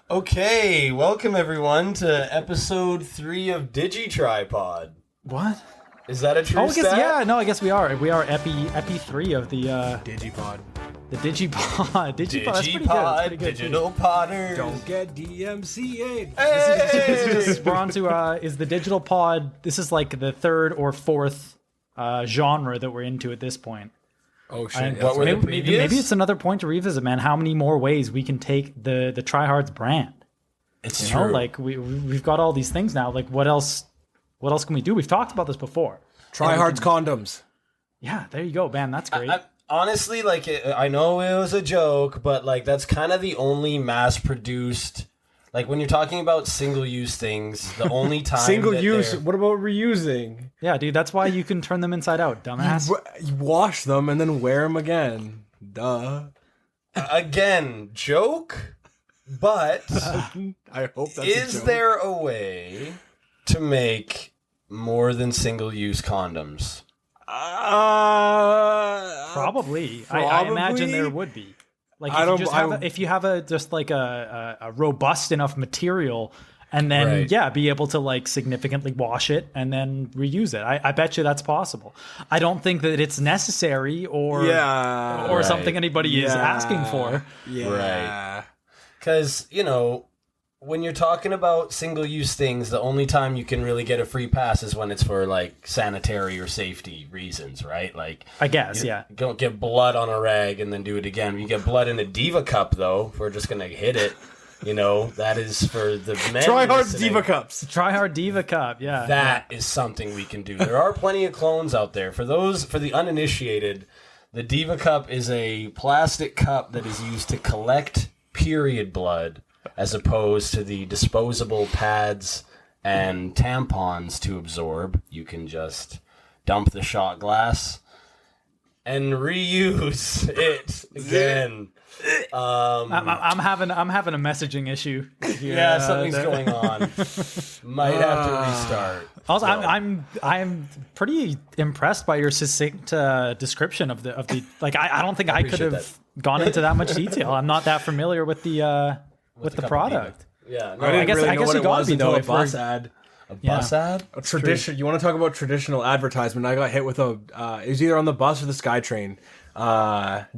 Okay, welcome everyone to episode 3 of DigiTripod. What? Is that a true I guess, stat? yeah, no, I guess we are. We are epi 3 of the DigiPod. the DigiPod. That's pretty good. That's DigiPod, pretty good. Digital Podders. Don't get DMCA'd. We're on to is the digital pod. This is like the third or fourth genre that we're into at this point. Oh shit! And What were the maybe previous? it's another point to revisit, man. How many more ways we can take the TriHards brand? It's You true. know, like we've got all these things now. Like what else? What else can we do? We've talked about this before. TriHards condoms. Yeah, there you go, man. That's great. Honestly, like, I know it was a joke, but, like, that's kind of the only mass-produced... Like, when you're talking about single-use things, the only time Single that use. they're- What about reusing? Yeah, dude, that's why you can turn them inside out, dumbass. You wash them and then wear them again. Duh. Again, joke, but I hope that's a is joke. there a way to make more than single-use condoms? Probably. I imagine there would be. Like if you have a just like a robust enough material, and then Right. be able to like significantly wash it and then reuse it. I bet you that's possible. I don't think that it's necessary or Right. something anybody is asking for. Yeah. Right. Because, you know, when you're talking about single-use things, the only time you can really get a free pass is when it's for, like, sanitary or safety reasons, right? Like, I guess, you don't get blood on a rag and then do it again. You get blood in a Diva Cup, though, if we're just going to hit it. You know, that is for the men. TriHards listening. Diva Cups. TriHard Diva Cup, yeah. That is something we can do. There are plenty of clones out there. For the uninitiated, the Diva Cup is a plastic cup that is used to collect period blood, as opposed to the disposable pads and tampons to absorb. You can just dump the shot glass and reuse it again. I'm having a messaging issue here. Yeah, something's going on. Might have to restart. Also, So- I'm pretty impressed by your succinct description of the like. I don't think I could appreciate have gone into that much detail. I'm not that familiar with the a the cup of product. Yeah, no, I didn't guess- really I know guess what you it gotta was be, until though, a if we're- bus ad. a bus ad. A tradition. You want to talk about traditional advertisement? I got hit with a. It was either on the bus or the SkyTrain.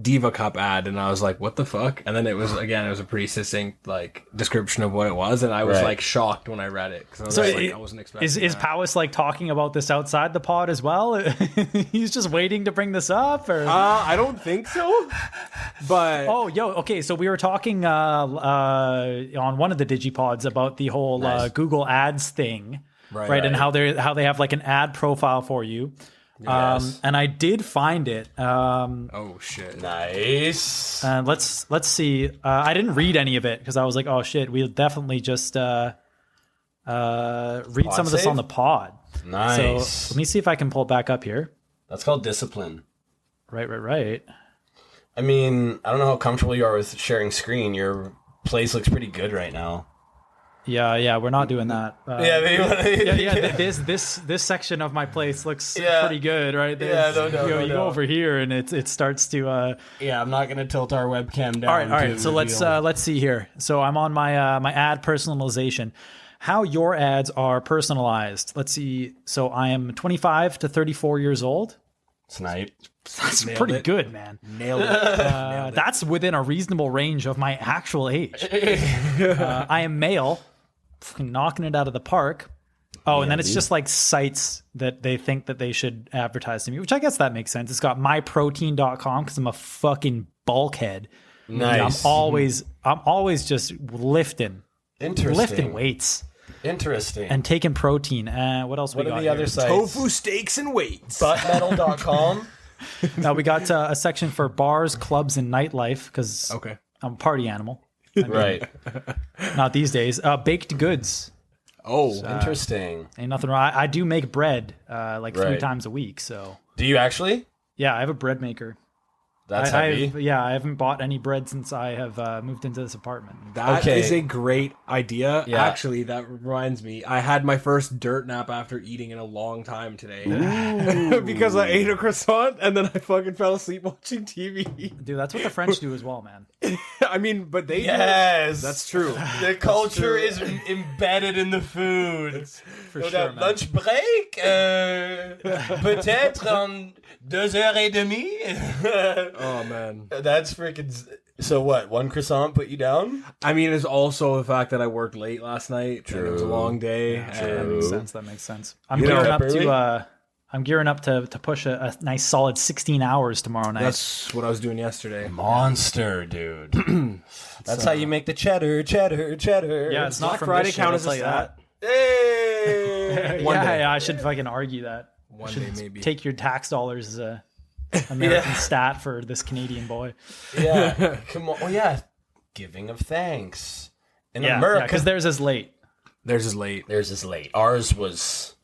Diva Cup ad, and I was like, "What the fuck?" And then it was a pretty succinct like description of what it was, and I was Right. like shocked when I read it because I was So like, I wasn't expecting. Is that. Powys like talking about this outside the pod as well? He's just waiting to bring this up, or I don't think so, but okay. So we were talking on one of the DigiPods about the whole Nice. Google Ads thing, right? right. And how they have like an ad profile for you. Yes. And I did find it. oh shit, Nice. Let's see. I didn't read any of it because I was like, oh shit, we'll definitely just read some of this save? on the pod. Nice. So let me see if I can pull it back up here. That's called discipline. Right. I mean, I don't know how comfortable you are with sharing screen. Your place looks pretty good right now. Yeah, we're not doing that. This section of my place looks Yeah. pretty good, right? Yeah, no, you go over here and it starts to. Yeah, I'm not going to tilt our webcam down. All right. to So reveal- let's see here. So I'm on my my ad personalization. How your ads are personalized. Let's see. So I am 25 to 34 years old. Snipe. That's Nailed pretty it. good, man. nailed it. That's within a reasonable range of my actual age. I am male, fucking knocking it out of the park. Oh, and then it's just like sites that they think that they should advertise to me, which I guess that makes sense. It's got myprotein.com because I'm a fucking bulkhead. Nice. I'm always just lifting Interesting. weights Interesting. and taking protein. What else what we are got the other here? sites? Tofu steaks and weights. Buttmetal.com. Now we got a section for bars, clubs, and nightlife because Okay. I'm a party animal. Right. Not these days. Baked goods. Oh, Interesting. Ain't nothing wrong. I do make bread like 3 Right. times a week. So Do you actually? yeah, I have a bread maker. That's heavy. I haven't bought any bread since I have moved into this apartment. That is Okay. a great idea. Yeah. Actually, that reminds me. I had my first dirt nap after eating in a long time today. Because I ate a croissant and then I fucking fell asleep watching TV. Dude, that's what the French do as well, man. I mean, but they Yes, That's true. The culture is embedded in the food. For So sure, that man. lunch break, peut-être en 2 heures et demie. Oh man. That's freaking. So what? One croissant put you down? I mean, it's also the fact that I worked late last night. And it was a True. long day. That and- makes sense. That makes sense. I'm You know, gearing up early? to. I'm gearing up to push a nice solid 16 hours tomorrow night. That's what I was doing yesterday. Monster, dude. That's how you make the cheddar. yeah, it's not Black from Friday this shit, count I'll as tell a you stat? Hey. One yeah, day. yeah, I should fucking argue that. One should day, maybe. take your tax dollars as a American stat for this Canadian boy. Yeah. Come on. Oh yeah. Giving of thanks. In Yeah, America, because theirs is late. Theirs is late. theirs is late. Ours was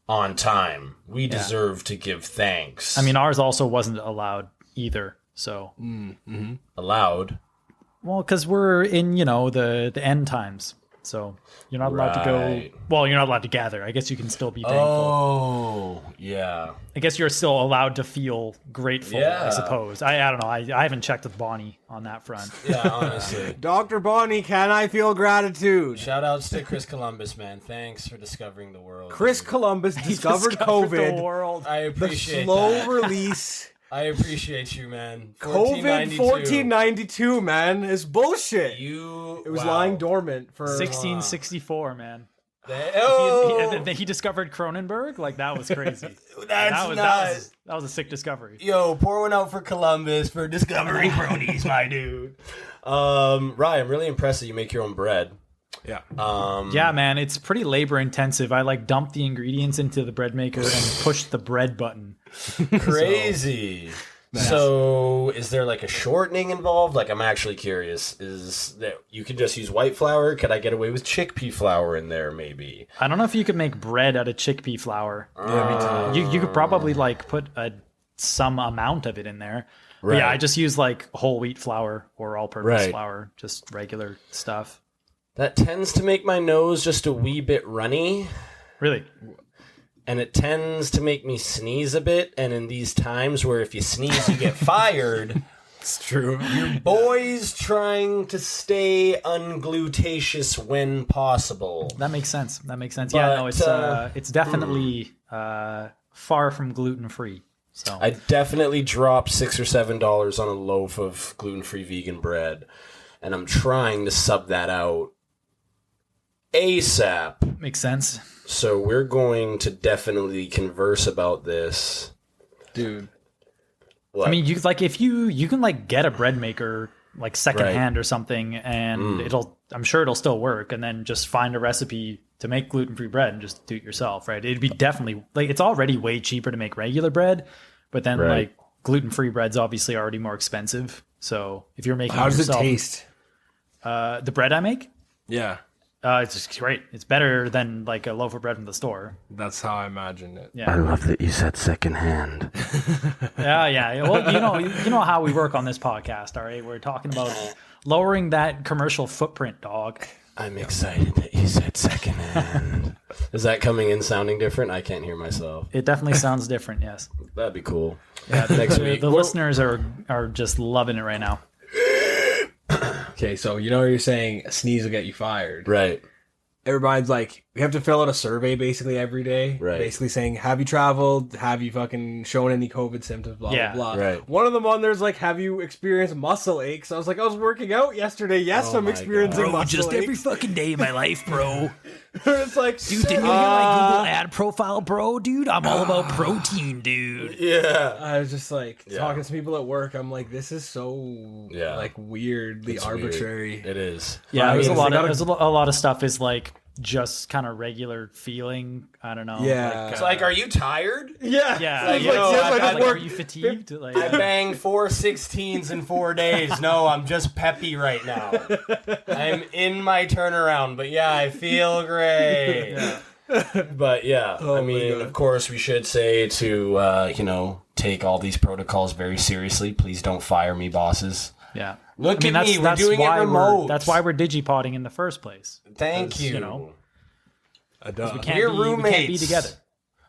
on time. We deserve to give thanks. I mean, ours also wasn't allowed either. So, allowed. well, because we're in the end times. So you're not allowed to go. Right. Well, you're not allowed to gather. I guess you can still be thankful. Oh, yeah. I guess you're still allowed to feel grateful. Yeah. I suppose. I don't know. I haven't checked with Bonnie on that front. Yeah, honestly. Dr. Bonnie, can I feel gratitude? Shout outs to Chris Columbus, man. Thanks for discovering the world. Chris dude. Columbus discovered The COVID. world. I The appreciate slow that. release. I appreciate you, man. COVID 1492, man, is bullshit. It was lying dormant for 1664, man. Oh, And then he discovered Cronenberg. Like, that was crazy. that's that nuts. was a sick discovery. Yo, pour one out for Columbus for discovering cronies, my dude. Ryan, I'm really impressed that you make your own bread. Yeah. Yeah, man, it's pretty labor intensive. I dump the ingredients into the bread maker and push the bread button. Crazy. So, is there like a shortening involved? Like, I'm actually curious. Is that you could just use white flour? Could I get away with chickpea flour in there? Maybe. I don't know if you could make bread out of chickpea flour. Yeah, me too. You could probably put some amount of it in there. But yeah, Right. I just use whole wheat flour or all-purpose Right. flour, just regular stuff. That tends to make my nose just a wee bit runny. Really? And it tends to make me sneeze a bit. And in these times where if you sneeze, you get fired, It's true. boys trying to stay unglutatious when possible. That makes sense. Yeah, no, But, it's definitely far from gluten-free. So I definitely dropped $6 or $7 on a loaf of gluten-free vegan bread. And I'm trying to sub that out ASAP. makes sense. So we're going to definitely converse about this. Dude. What? I mean, if you can get a bread maker secondhand Right. or something, and I'm sure it'll still work, and then just find a recipe to make gluten-free bread and just do it yourself, right? It'd be definitely it's already way cheaper to make regular bread, but then Right. gluten-free bread's obviously already more expensive. So if you're making How does it yourself, taste? the bread I make, Yeah. it's just great. It's better than a loaf of bread from the store. That's how I imagined it. Yeah. love that you said secondhand. Yeah. Well, you know how we work on this podcast, all right? We're talking about lowering that commercial footprint, dog. I'm excited that you said secondhand. Is that coming in sounding different? I can't hear myself. It definitely sounds different, yes. That'd be cool. Yeah, next week. The listeners are just loving it right now. Okay, so you're saying a sneeze will get you fired. Right. Everybody's we have to fill out a survey basically every day. Right. Basically saying, have you traveled? Have you fucking shown any COVID symptoms? Blah, Yeah. blah, blah. Right. One of them on there's have you experienced muscle aches? I was I was working out yesterday. Yes, Oh I'm my experiencing God. muscle aches. fucking day of my life, bro. It's Dude, didn't you hear my Google ad profile, bro? Dude, I'm all about protein, dude. Yeah. I was just talking to people at work. I'm this is so Yeah. weirdly It's arbitrary. weird. It is. Yeah, there's a They lot gotta- of a lot of stuff is just kind of regular feeling. I don't know. Yeah. It's are you tired? Yeah. Yeah, It's you know, yes, I I got, just are worked. you fatigued? I banged 4 16s in 4 days. No, I'm just peppy right now. I'm in my turnaround, but yeah, I feel great. Yeah. But yeah, I mean, God. of course, we should say to take all these protocols very seriously. Please don't fire me, bosses. Yeah. Look at me, we're doing it why remote. That's why we're digipodding in the first place. Thank you. You know, We we can't We're be, we can't be roommates. together.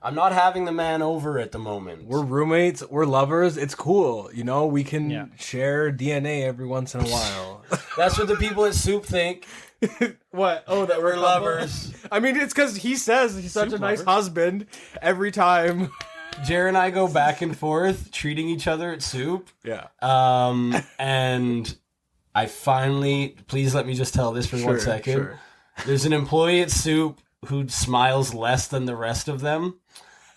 I'm not having the man over at the moment. We're roommates. We're lovers. It's cool. We can share DNA every once in a while. That's what the people at Soup think. What? Oh, that We're lovers. I mean, it's because he says he's such a nice husband every time. Jared and I go back and forth treating each other at Soup. Yeah. And I finally, please let me just tell this for 1 second. Sure. There's an employee at Soup who smiles less than the rest of them.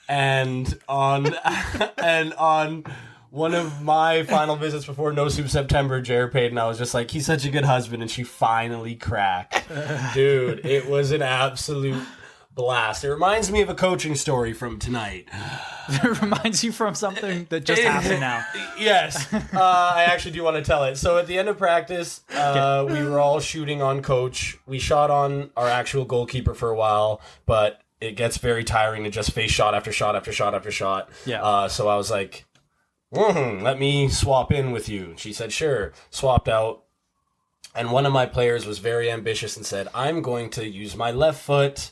And on one of my final visits before No Soup September, Jared paid, and I was just like, he's such a good husband, and she finally cracked. Dude, it was an absolute blast. It reminds me of a coaching story from tonight. It reminds you from something that just happened now. Yes, I actually do want to tell it. So at the end of practice, we were all shooting on coach. We shot on our actual goalkeeper for a while, but it gets very tiring to just face shot after shot after shot after shot. Yeah. So I was like, let me swap in with you. She said, sure. Swapped out. And one of my players was very ambitious and said, I'm going to use my left foot.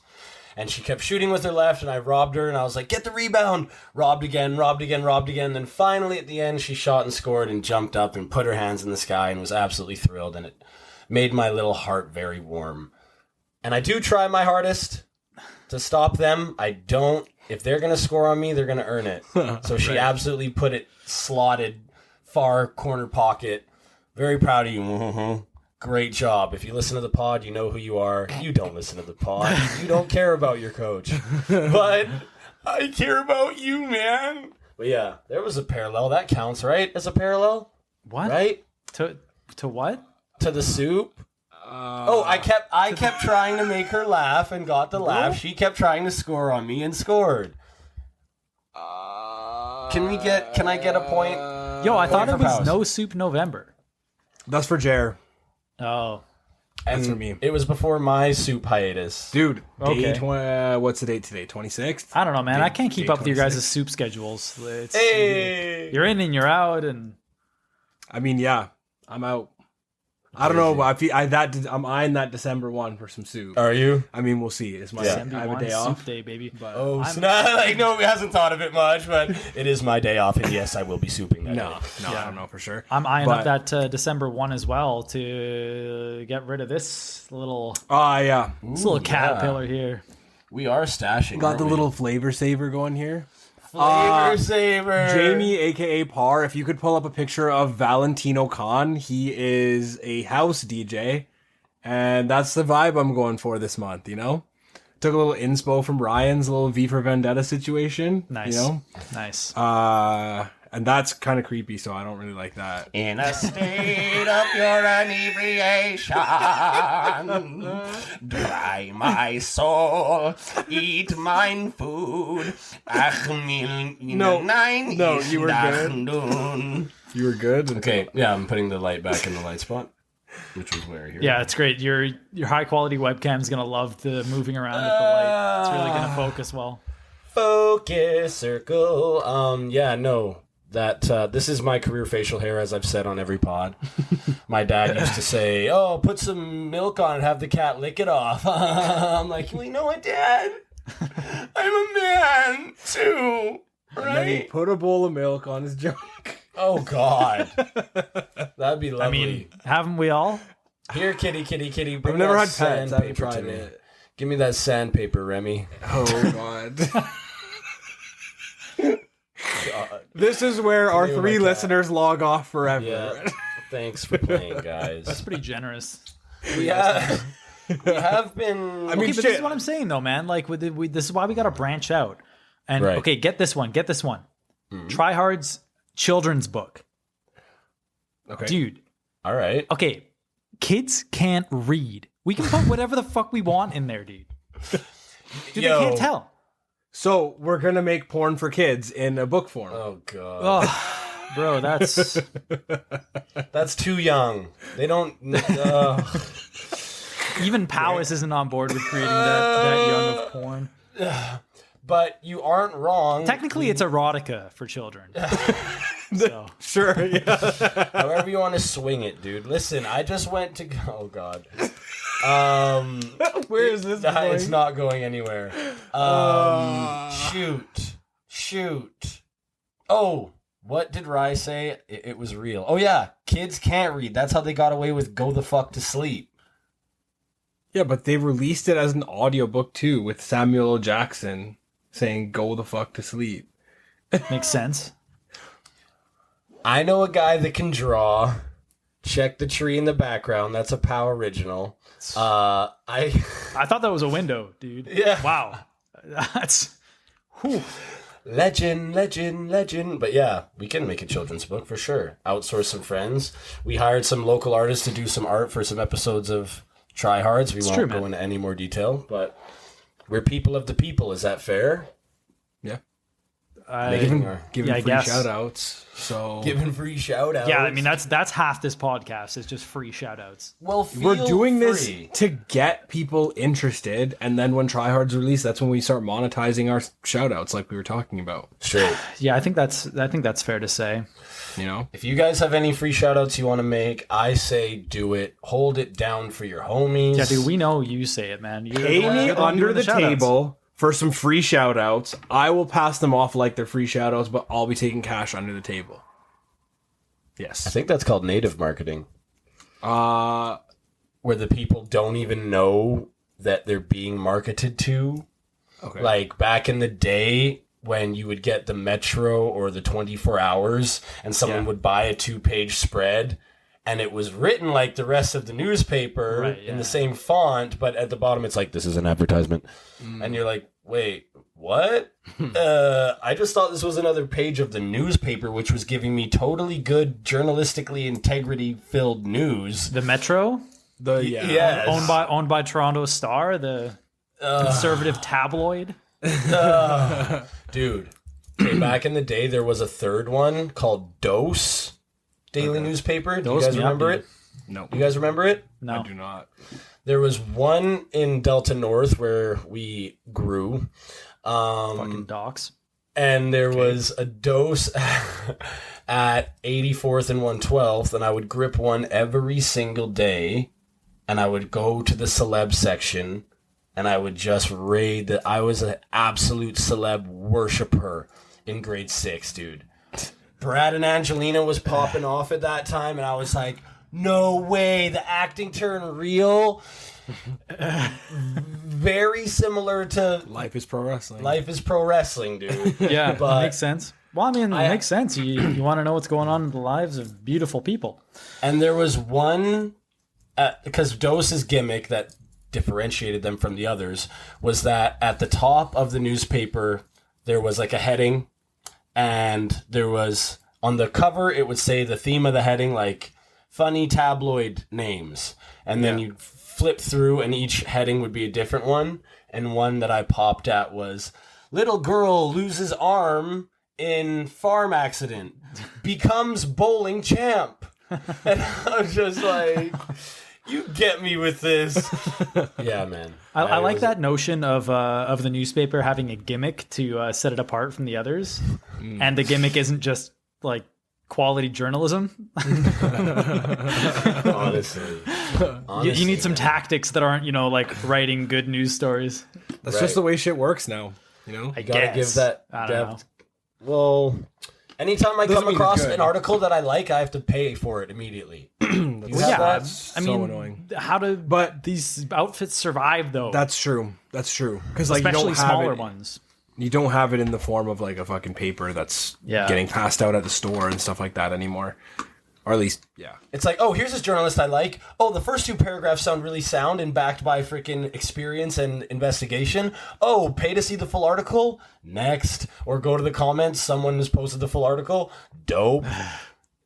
And she kept shooting with her left, and I robbed her, and I was like, get the rebound. Robbed again, robbed again, robbed again. Then finally, at the end, she shot and scored and jumped up and put her hands in the sky and was absolutely thrilled, and it made my little heart very warm. And I do try my hardest to stop them. I don't. If they're going to score on me, they're going to earn it. So she absolutely put it slotted, far corner pocket. Very proud of you. Great job. If you listen to the pod, you know who you are. You don't listen to the pod. You don't care about your coach. But I care about you, man. But yeah, there was a parallel. That counts, right? As a parallel? What? Right? To what? To the Soup? I kept trying to make her laugh and got the laugh. She kept trying to score on me and scored. Can I get a point? Yo, I thought for it was Powys. No Soup November. That's for Jer. Oh. And for me. It was before my Soup hiatus. Dude, Okay. What's the date today? 26th? I don't know, man. I can't keep day up with your 26. guys' soup schedules. It's, Hey! You're in and you're out, and I mean, yeah, I'm out. I don't know. I'm eyeing that December 1 for some soup. Are you? I mean, we'll see. It's my December I have a 1 day Soup off. Day, baby. But Oh, snap. No, he hasn't thought of it much, but it is my day off, and yes, I will be souping that no, day. I don't know for sure. I'm eyeing But- up that December 1 as well to get rid of this little Yeah. caterpillar here. We are stashing. Got aren't the we? little flavor saver going here. flavor saver. Jamie, aka Par, if you could pull up a picture of Valentino Khan, he is a house DJ, and that's the vibe I'm going for this month, Took a little inspo from Ryan's little V for Vendetta situation. Nice. Nice. And that's kind of creepy, so I don't really like that. In a state of pure inebriation, dry my soul, eat mine food. No, you were good. You were good. Okay, yeah, I'm putting the light back in the light spot, which was where here. Yeah, it's great. Your high quality webcam's gonna love the moving around with the light. It's really gonna focus well. Focus circle. Yeah, no. That this is my career facial hair, as I've said on every pod. My dad used to say, "Oh, put some milk on it, have the cat lick it off." I'm like, well, you know what, Dad? I'm a man too, And then he right? put a bowl of milk on his junk. Oh God, that'd be lovely. I mean, haven't we all? Here, kitty, kitty, kitty. Bring I've never that had pets. I haven't sandpaper tried to me. it. Give me that sandpaper, Remy. Oh God. This is where our me 3 my cat. listeners log off forever. Yeah. Thanks for playing, That's guys. pretty generous. We have been. I mean, Okay, but this shit. is what I'm saying, though, man. Like, this is why we got to branch out. And Right. okay, get this one. TriHards children's book, Okay. dude. All right. Okay, kids can't read. We can put whatever the fuck we want in there, dude. Dude, Yo. they can't tell. So we're gonna make porn for kids in a book form. Oh God. Oh, bro, that's That's too young. They don't. even Powys isn't on board with creating that young of porn. But you aren't wrong. Technically, it's erotica for children. So. Sure. Yeah. However you want to swing it, dude. Listen, I just went to. Oh God. Where is this going? It's not going anywhere. Shoot. Oh, what did Rye say? It was real. Oh yeah, kids can't read. That's how they got away with "Go the fuck to sleep." Yeah, but they released it as an audiobook too, with Samuel L. Jackson saying "Go the fuck to sleep." Makes sense. I know a guy that can draw. Check the tree in the background. That's a POW original. I thought that was a window, dude. Yeah. Wow. That's. Whew. Legend. But yeah, we can make a children's book for sure. Outsource some friends. We hired some local artists to do some art for some episodes of TriHards. We won't go into any more detail, but we're people of the people. Is that fair? Yeah. Giving free shout outs. So Giving free shout outs. Yeah, I mean that's half this podcast is just free shout outs. Well, we're doing this to get people interested, and then when TriHards release, that's when we start monetizing our shout outs like we were talking about. Straight. Yeah, I think that's fair to say. You know? If you guys have any free shout outs you want to make, I say do it. Hold it down for your homies. Yeah, dude, we know you say it, man. Pay me under the table for some free shout outs. I will pass them off like they're free shout outs, but I'll be taking cash under the table. Yes. I think that's called native marketing. Where the people don't even know that they're being marketed to. Okay. Like back in the day when you would get the Metro or the 24 Hours and someone would buy a 2-page spread and it was written like the rest of the newspaper in the same font, but at the bottom it's like, this is an advertisement. And you're like, wait, what? I just thought this was another page of the newspaper, which was giving me totally good, journalistically integrity-filled news. The Metro? Yes. Owned by Toronto Star, the conservative tabloid. Dude, okay, back in the day, there was a third one called Dose Daily Newspaper. Do you guys remember it? No. You guys remember it? No. I do not. There was one in Delta North where we grew. Fucking docs. And there was a Dose at 84th and 112th, and I would grip one every single day, and I would go to the celeb section, and I would just raid that. I was an absolute celeb worshiper in grade 6, dude. Brad and Angelina was popping off at that time, and I was like, no way, the acting turned real. Very similar to Life is Pro Wrestling. Life is Pro Wrestling, dude. Yeah, But- makes sense. Well, I mean, it makes sense. You want to know what's going on in the lives of beautiful people. And there was one, because Dose's gimmick that differentiated them from the others was that at the top of the newspaper, there was like a heading, and there was, on the cover, it would say the theme of the heading, like, funny tabloid names. And then you'd flip through, and each heading would be a different one. And one that I popped at was, little girl loses arm in farm accident, becomes bowling champ. And I was just like, you get me with this. Yeah, man. I like that notion of the newspaper having a gimmick to set it apart from the others. And the gimmick isn't just like quality journalism. Honestly. You need some tactics that aren't, like writing good news stories. That's just the way shit works now. You know? I gotta give that I don't know. depth. Well, anytime I Doesn't come mean it's across good. an article that I like, I have to pay for it immediately. You have Yeah, that? I so mean, annoying. how do these outfits survive though? That's true. Because like Especially you don't have smaller it, ones. You don't have it in the form of like a fucking paper that's getting passed out at the store and stuff like that anymore. Or at least, yeah. It's like, oh, here's this journalist I like. Oh, the first 2 paragraphs sound really sound and backed by freaking experience and investigation. Oh, pay to see the full article? Next. Or go to the comments. Someone has posted the full article. Dope.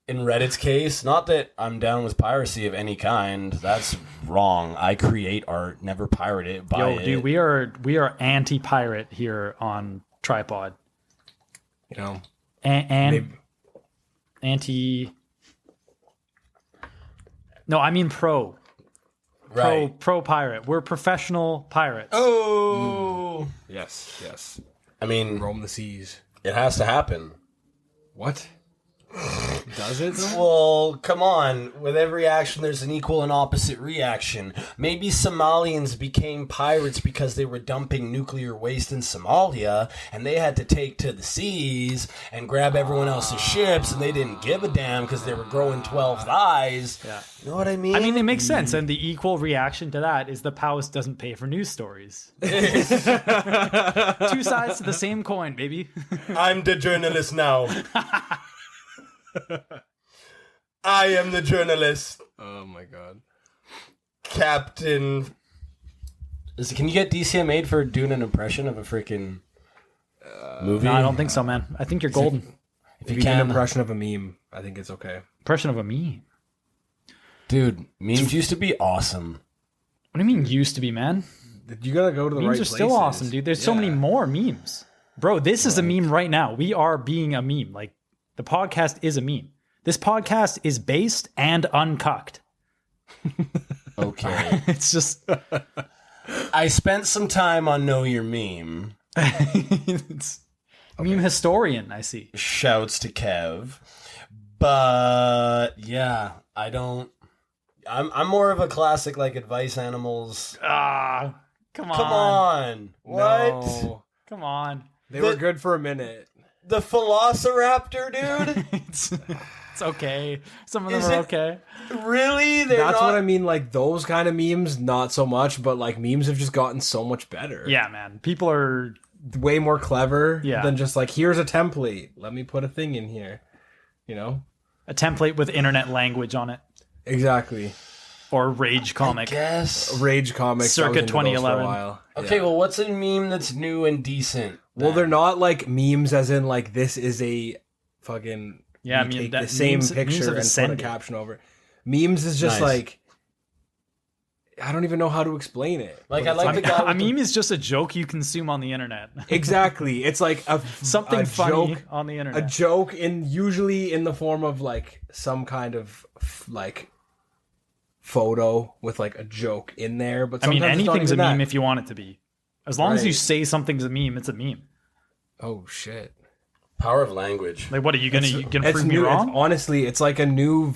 In Reddit's case, not that I'm down with piracy of any kind. That's wrong. I create art, never pirate it, buy it. Dude, we are anti-pirate here on TriPod. You know? And anti... No, I mean pro. Right. Pro pirate. We're professional pirates. Oh, Woo! Yes. I mean, Roam the seas. it has to happen. What? Does it? Well, come on. With every action, there's an equal and opposite reaction. Maybe Somalians became pirates because they were dumping nuclear waste in Somalia, and they had to take to the seas and grab everyone else's ships, and they didn't give a damn because they were growing 12 thighs. Yeah. You know what I mean? I mean, it makes sense. And the equal reaction to that is the Powys doesn't pay for news stories. 2 sides to the same coin, baby. I'm the journalist now. I am the journalist. Oh my god. Captain. Can you get DCMA'd for doing an impression of a freaking movie? No, I don't think so, man. I think you're golden. If you can, an impression of a meme, I think it's okay. Impression of a meme. Dude, memes used to be awesome. What do you mean used to be, man? You gotta go to the right Memes are places. still awesome, dude. There's so many more memes. Bro, this is a meme right now. We are being a meme. Like, the podcast is a meme. This podcast is based and uncucked. Okay. It's just... I spent some time on Know Your Meme. It's meme historian, I see. Shouts to Kev. But, yeah, I don't... I'm more of a classic, like, Advice Animals. Ah, come on. Come on. What? No. Come on. They were good for a minute. The Velociraptor, dude? It's okay. Some of them Is are it- okay. Really? They're That's not... what I mean. Like those kind of memes, not so much. But like memes have just gotten so much better. Yeah, man. People are... way more clever Yeah. than just like, here's a template. Let me put a thing in here. You know? a template with internet language on it. Exactly. Or Rage Comic. Guess. Rage Comics. Circa I was into those 2011. For a while. Okay, Yeah. well, what's a meme that's new and decent? Well, then? they're not like memes as in like this is a fucking Yeah, I we mean, take that the same memes have picture and put a ascended. caption over. Memes is just Nice. like I don't even know how to explain it. Like, But I it's like the guy A with the- meme is just a joke you consume on the internet. exactly. It's like Something a funny joke, on the a internet. joke usually in the form of like some kind of like photo with like a joke in there. But I mean, sometimes it's not anything's a even meme that. if you want it to be. As long as you Right. say something's a meme, it's a meme. Oh shit. Power of language. Like, what are you gonna prove me new. wrong? Honestly, it's like a new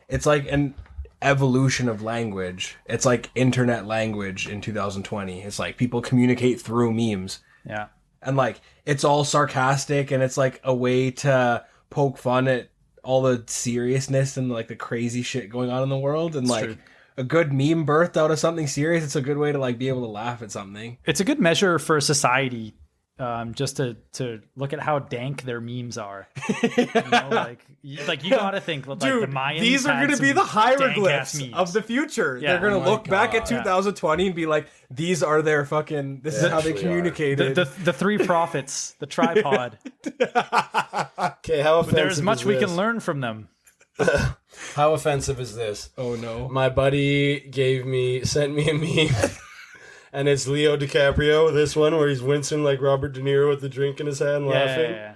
it's like an evolution of language. It's like internet language in 2020. It's like people communicate through memes. Yeah. And like it's all sarcastic and it's like a way to poke fun at all the seriousness and like the crazy shit going on in the world. And like true. a good meme birthed out of something serious, it's a good way to like be able to laugh at something. It's a good measure for society, just to look at how dank their memes are. You know, like you gotta think like the Mayans. these are had going to be some the dank-ass hieroglyphs memes. of the future. Yeah. They're going to Oh my look back at God. 2020 and be like, these are their fucking, this is how they actually are. communicated. the three prophets, the TriPod. Okay, how offensive There's much is we this? can learn from them. How offensive is this? Oh no. My buddy sent me a meme, and it's Leo DiCaprio, this one where he's wincing like Robert De Niro with the drink in his hand, laughing. Yeah.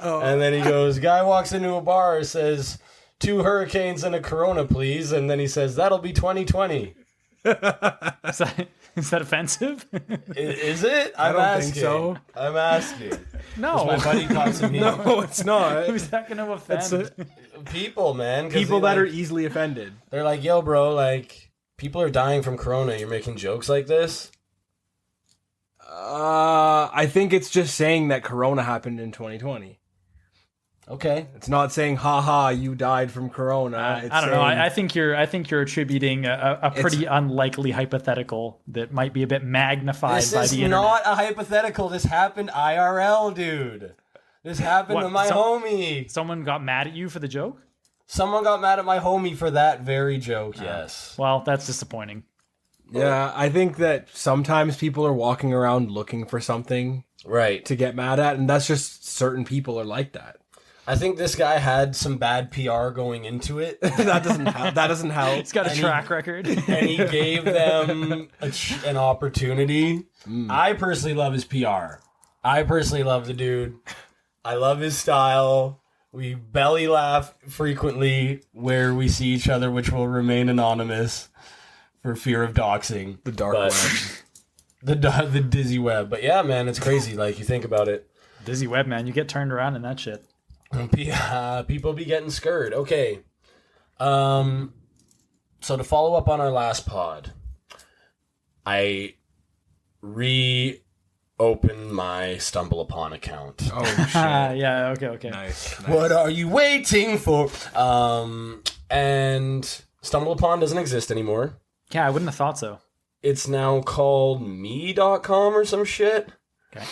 And then he goes, guy walks into a bar, says, 2 hurricanes and a Corona, please. And then he says, that'll be 2020. Is that offensive? Is it? I'm don't asking. think so. I'm asking. No. My buddy talks to me. No, it's not. Who's that going to offend? People, man. 'cause People they, that are like, easily offended. they're like, yo, bro, like, people are dying from Corona. You're making jokes like this? I think it's just saying that Corona happened in 2020. Okay. It's not saying, haha, you died from Corona. It's I don't know. saying- I think you're attributing a pretty unlikely hypothetical that might be a bit magnified This by is the internet. not a hypothetical. This happened IRL, dude. This happened What, to my homie. Someone got mad at you for the joke? Someone got mad at my homie for that very joke, yes. Well, that's disappointing. Yeah, I think that sometimes people are walking around looking for something Right. to get mad at, and that's just certain people are like that. I think this guy had some bad PR going into it, that doesn't help. It's got a And track record. and he gave them an opportunity. I personally love his PR. I personally love the dude. I love his style. We belly laugh frequently where we see each other, which will remain anonymous for fear of doxing. The dark But- web. The dizzy web. But yeah, man, it's crazy. Like, you think about it. Dizzy web, man. You get turned around in that shit. People be getting scared. Okay. So to follow up on our last pod, I reopened my StumbleUpon account. Oh shit! Yeah. Okay. Nice. What are you waiting for? And StumbleUpon doesn't exist anymore. Yeah, I wouldn't have thought so. It's now called me.com or some shit. Okay.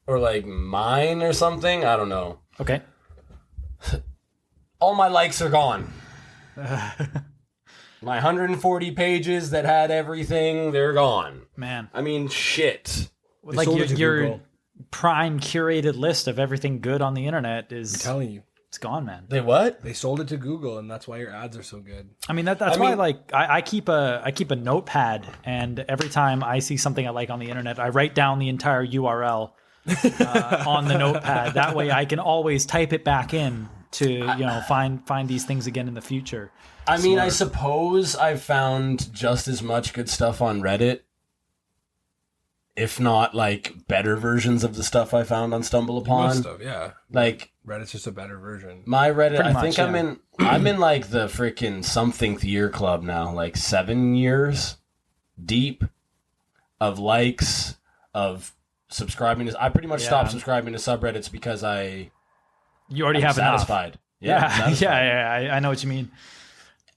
Or like mine or something. I don't know. Okay. All my likes are gone. My 140 pages that had everything, they're gone. Man. I mean, shit. Like sold it to your Google. prime curated list of everything good on the internet I'm is telling you, it's gone, man. They what? they sold it to Google, and that's why your ads are so good. I mean that's why like I keep a notepad, and every time I see something I like on the internet, I write down the entire URL on the notepad. That way I can always type it back in to find these things again in the future. I mean, I suppose I've found just as much good stuff on Reddit, if not like better versions of the stuff I found on StumbleUpon. Most of, yeah. Like Reddit's just a better version. my Reddit, Pretty I much, think yeah. I'm in like the freaking somethingth year club now, like 7 years deep of likes, of subscribing to. I pretty much stopped subscribing to subreddits because You already I'm have enough. satisfied. Yeah, I know what you mean.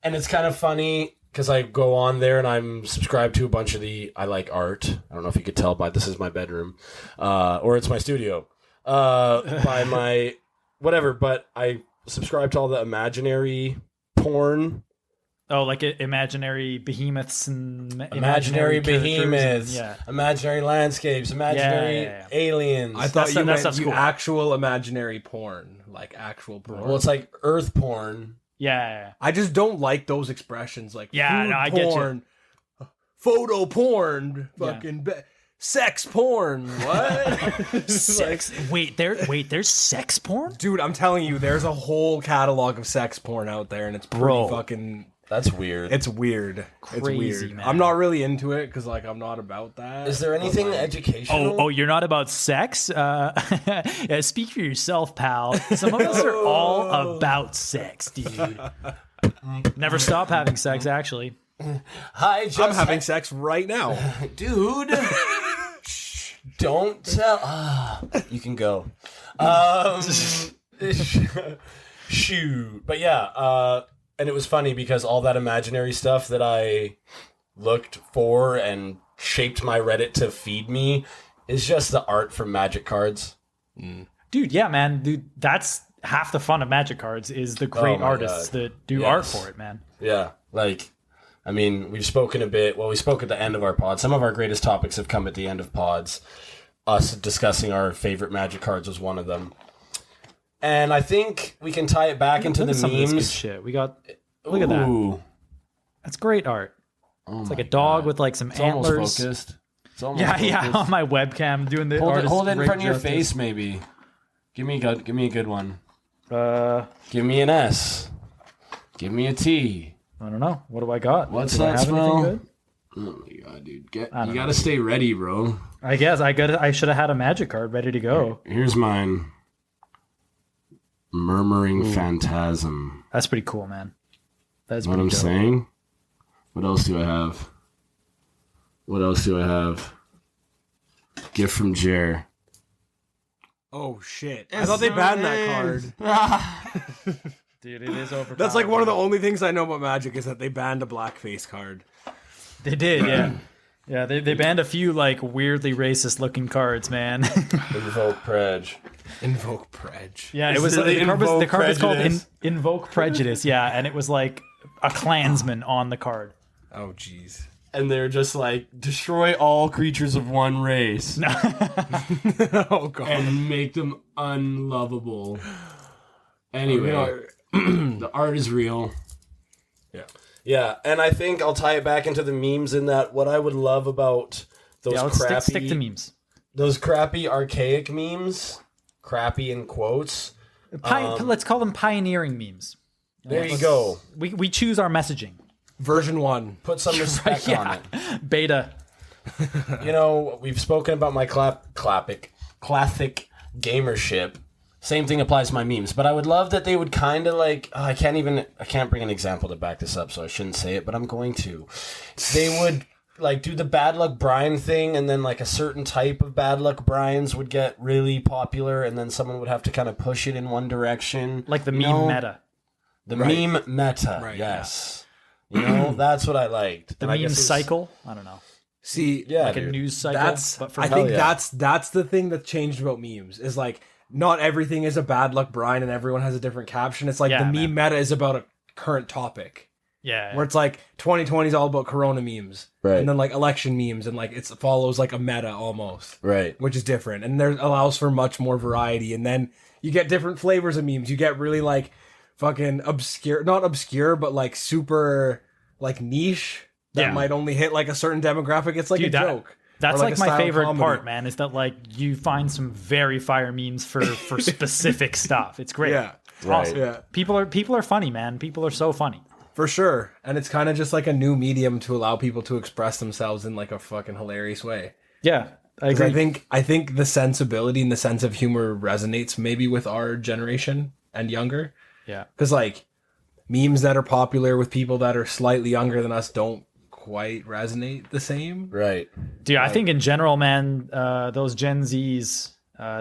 And it's kind of funny because I go on there and I'm subscribed to a bunch of I like art. I don't know if you could tell by this is my bedroom, or it's my studio, by my whatever. But I subscribe to all the imaginary porn. Oh, like imaginary behemoths and Imaginary behemoths, yeah. imaginary landscapes, imaginary Yeah. aliens. I thought That meant stuff's you cool. actual imaginary porn, like actual porn. Well, it's like earth porn. Yeah. I just don't like those expressions, like Yeah, food no, I get you. porn, photo porn, Yeah. fucking sex porn. What? Sex. There's sex porn? Dude, I'm telling you, there's a whole catalog of sex porn out there, and it's pretty Bro. fucking. That's weird. It's weird. It's Crazy, weird. man. I'm not really into it because, like, I'm not about that. Is there anything educational? Oh, you're not about sex? Yeah, speak for yourself, pal. Some of us are all about sex, dude. Never stop having sex, actually. Hi, just I'm having sex right now. dude. Don't tell. You can go. Shoot. But yeah, and it was funny because all that imaginary stuff that I looked for and shaped my Reddit to feed me is just the art from Magic cards. Dude, yeah, man. Dude, that's half the fun of Magic cards is the great my artists God. that do Yes. art for it, man. Yeah, like, I mean, we've spoken a bit. Well, we spoke at the end of our pod. Some of our greatest topics have come at the end of pods. Us discussing our favorite Magic cards was one of them. And I think we can tie it back into Look the at some of this good memes. shit. We got. Look at that. Ooh. That's great art. Oh It's like my a dog God. with like some It's antlers. almost focused. It's almost Yeah, focused. on my webcam doing the Hold it artist's in great front of your justice. face, maybe. Give me a good one. I Give me an S. Give me a T. don't know. What do I got? What's Do I that have anything spell? good? Oh my God, dude! You don't gotta stay ready, bro. I guess I should have had a Magic card ready to go. Here's mine. Murmuring Phantasm. That's pretty cool, man. That's What pretty I'm dope. saying? What else do I have? Gift from Jer. Oh shit! I thought they banned that card. Dude, it is over. That's like one of the only things I know about Magic is that they banned a blackface card. They did, yeah. Yeah, they banned a few like weirdly racist looking cards, man. Invoke Pledge. Invoke Pledge. Yeah, it Is was it the card Invoke was called Prejudice? Invoke Prejudice, yeah, and it was like a Klansman on the card. Oh jeez. And they're just like, destroy all creatures of one race. Oh god. And make them unlovable. Anyway, the art is real. Yeah. Yeah, and I think I'll tie it back into the memes in that what I would love about those Yeah, let's crappy, stick to memes. those crappy archaic memes, crappy in quotes. Let's call them pioneering memes. There you go. We choose our messaging. Version 1. Put some respect on it. Beta. you know, we've spoken about my classic gamership. Same thing applies to my memes, but I would love that they would kind of like, I can't bring an example to back this up, so I shouldn't say it, but I'm going to. They would like do the Bad Luck Brian thing, and then like a certain type of Bad Luck Brians would get really popular, and then someone would have to kind of push it in one direction. Like the meme meta. The meme meta, yes. Yeah. You know, that's what I liked. The meme cycle? I don't know. See, yeah, like dude. a news cycle. I think that's the thing that changed about memes is like not everything is a Bad Luck Brian and everyone has a different caption. It's like the meme meta is about a current topic. Yeah. Where it's like 2020 is all about Corona memes. Right. And then like election memes and like it follows like a meta almost. Right. Which is different. And there allows for much more variety. And then you get different flavors of memes. You get really like fucking obscure, not obscure, but like super like niche that might only hit like a certain demographic. It's like a joke. That's like my a favorite comedy. part, man, is that like you find some very fire memes for specific stuff. It's great. Yeah. It's Right. awesome. Yeah. People are funny, man. People are so funny. For sure. And it's kind of just like a new medium to allow people to express themselves in like a fucking hilarious way. Yeah. I agree. I think the sensibility and the sense of humor resonates maybe with our generation and younger. Yeah. Because like memes that are popular with people that are slightly younger than us don't quite resonate the same. Right. Dude, I think in general, man, those Gen Zs,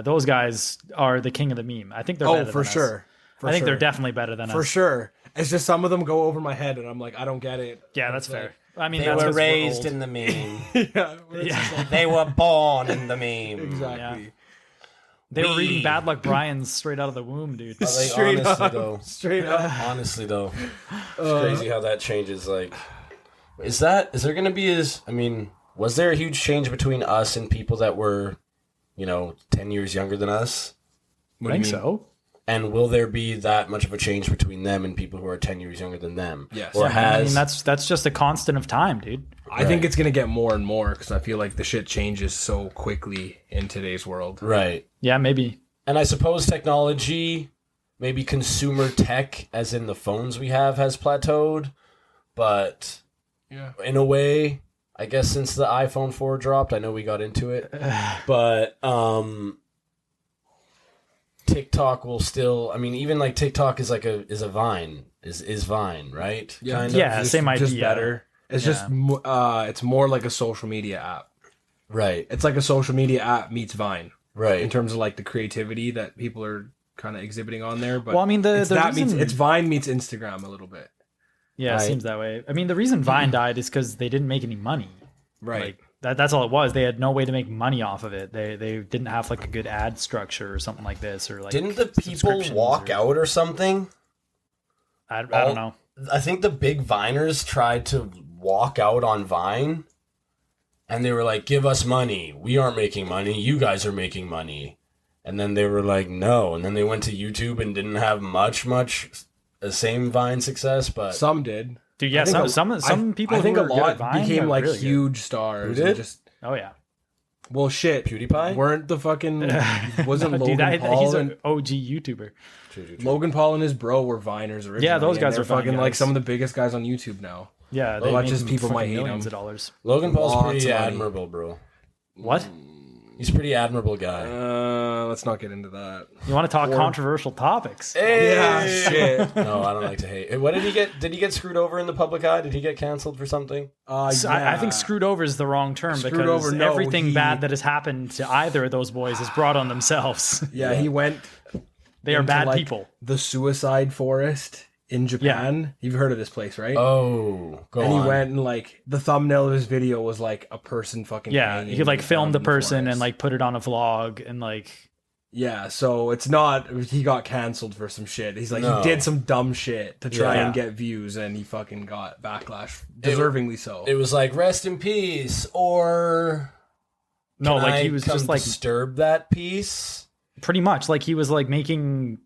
those guys are the king of the meme. I think they're better for than sure. us. I think they're definitely better than For us. sure. It's just some of them go over my head and I'm like, I don't get it. Yeah, that's fair. I mean, They that's were 'cause raised old. in the meme. Yeah. They were born in the meme. Exactly. Yeah. They were reading Bad Luck Brian's straight out of the womb, dude. Like, Straight honestly, up. though. Straight up. Honestly, though. It's crazy how that changes. Like, is there going to be was there a huge change between us and people that were, 10 years younger than us? I think so. And will there be that much of a change between them and people who are 10 years younger than them? Yes. Or Yeah, has... I mean, that's just a constant of time, dude. I think it's going to get more and more because I feel like the shit changes so quickly in today's world. Right. Yeah, maybe. And I suppose technology, maybe consumer tech, as in the phones we have, has plateaued. But in a way, I guess since the iPhone 4 dropped, I know we got into it. But TikTok will still, even like TikTok is is a Vine, is Vine, right? Yeah. Kind of. Yeah, same idea. Just better. It's just, it's more like a social media app. Right. It's like a social media app meets Vine. Right. In terms of like the creativity that people are kind of exhibiting on there. But Well, I mean, it's Vine meets Instagram a little bit. Yeah, Right. it seems that way. I mean, the reason Vine died is because they didn't make any money. Right. Like that's all it was. They had no way to make money off of it. They didn't have like a good ad structure or something like this, or like Didn't the people subscriptions walk out or something? I don't know. I think the big Viners tried to walk out on Vine, and they were like, "Give us money. We aren't making money. You guys are making money." And then they were like, "No." And then they went to YouTube and didn't have much the same Vine success, but Some did. Dude, yeah, some people I think who a were good lot at Vine became are like really good. huge stars. Who did? And just, Oh yeah, well, shit. PewDiePie? Weren't the fucking wasn't Dude, Logan Paul he's and an OG YouTuber. Logan Paul and his bro were Viners originally. Yeah, those guys and are they're fucking Vine like guys. some of the biggest guys on YouTube now. Yeah, they much made as people might fucking hate millions him. of dollars. Logan Paul's Lots pretty of money. admirable, bro. What? He's a pretty admirable guy. Let's not get into that. You want to talk controversial topics? Yeah, shit. No, I don't like to hate. What did he get? Did he get screwed over in the public eye? Did he get canceled for something? So I think screwed over is the wrong term Screwed because over, no, everything he- bad that has happened to either of those boys is brought on themselves. Yeah, he went. They are into, bad like, people. The suicide forest in Japan. You've heard of this place, right? Oh, go and on. he went and like the thumbnail of his video was like a person fucking. Yeah, hanging he could like film down the in person forest. and like put it on a vlog and like Yeah, so it's not. He got canceled for some shit. He's like No. he did some dumb shit to try Yeah. and get views, and he fucking got backlash, deservingly so. It was like rest in peace, or no, can like I he was come just like disturb that peace. pretty much like he was like making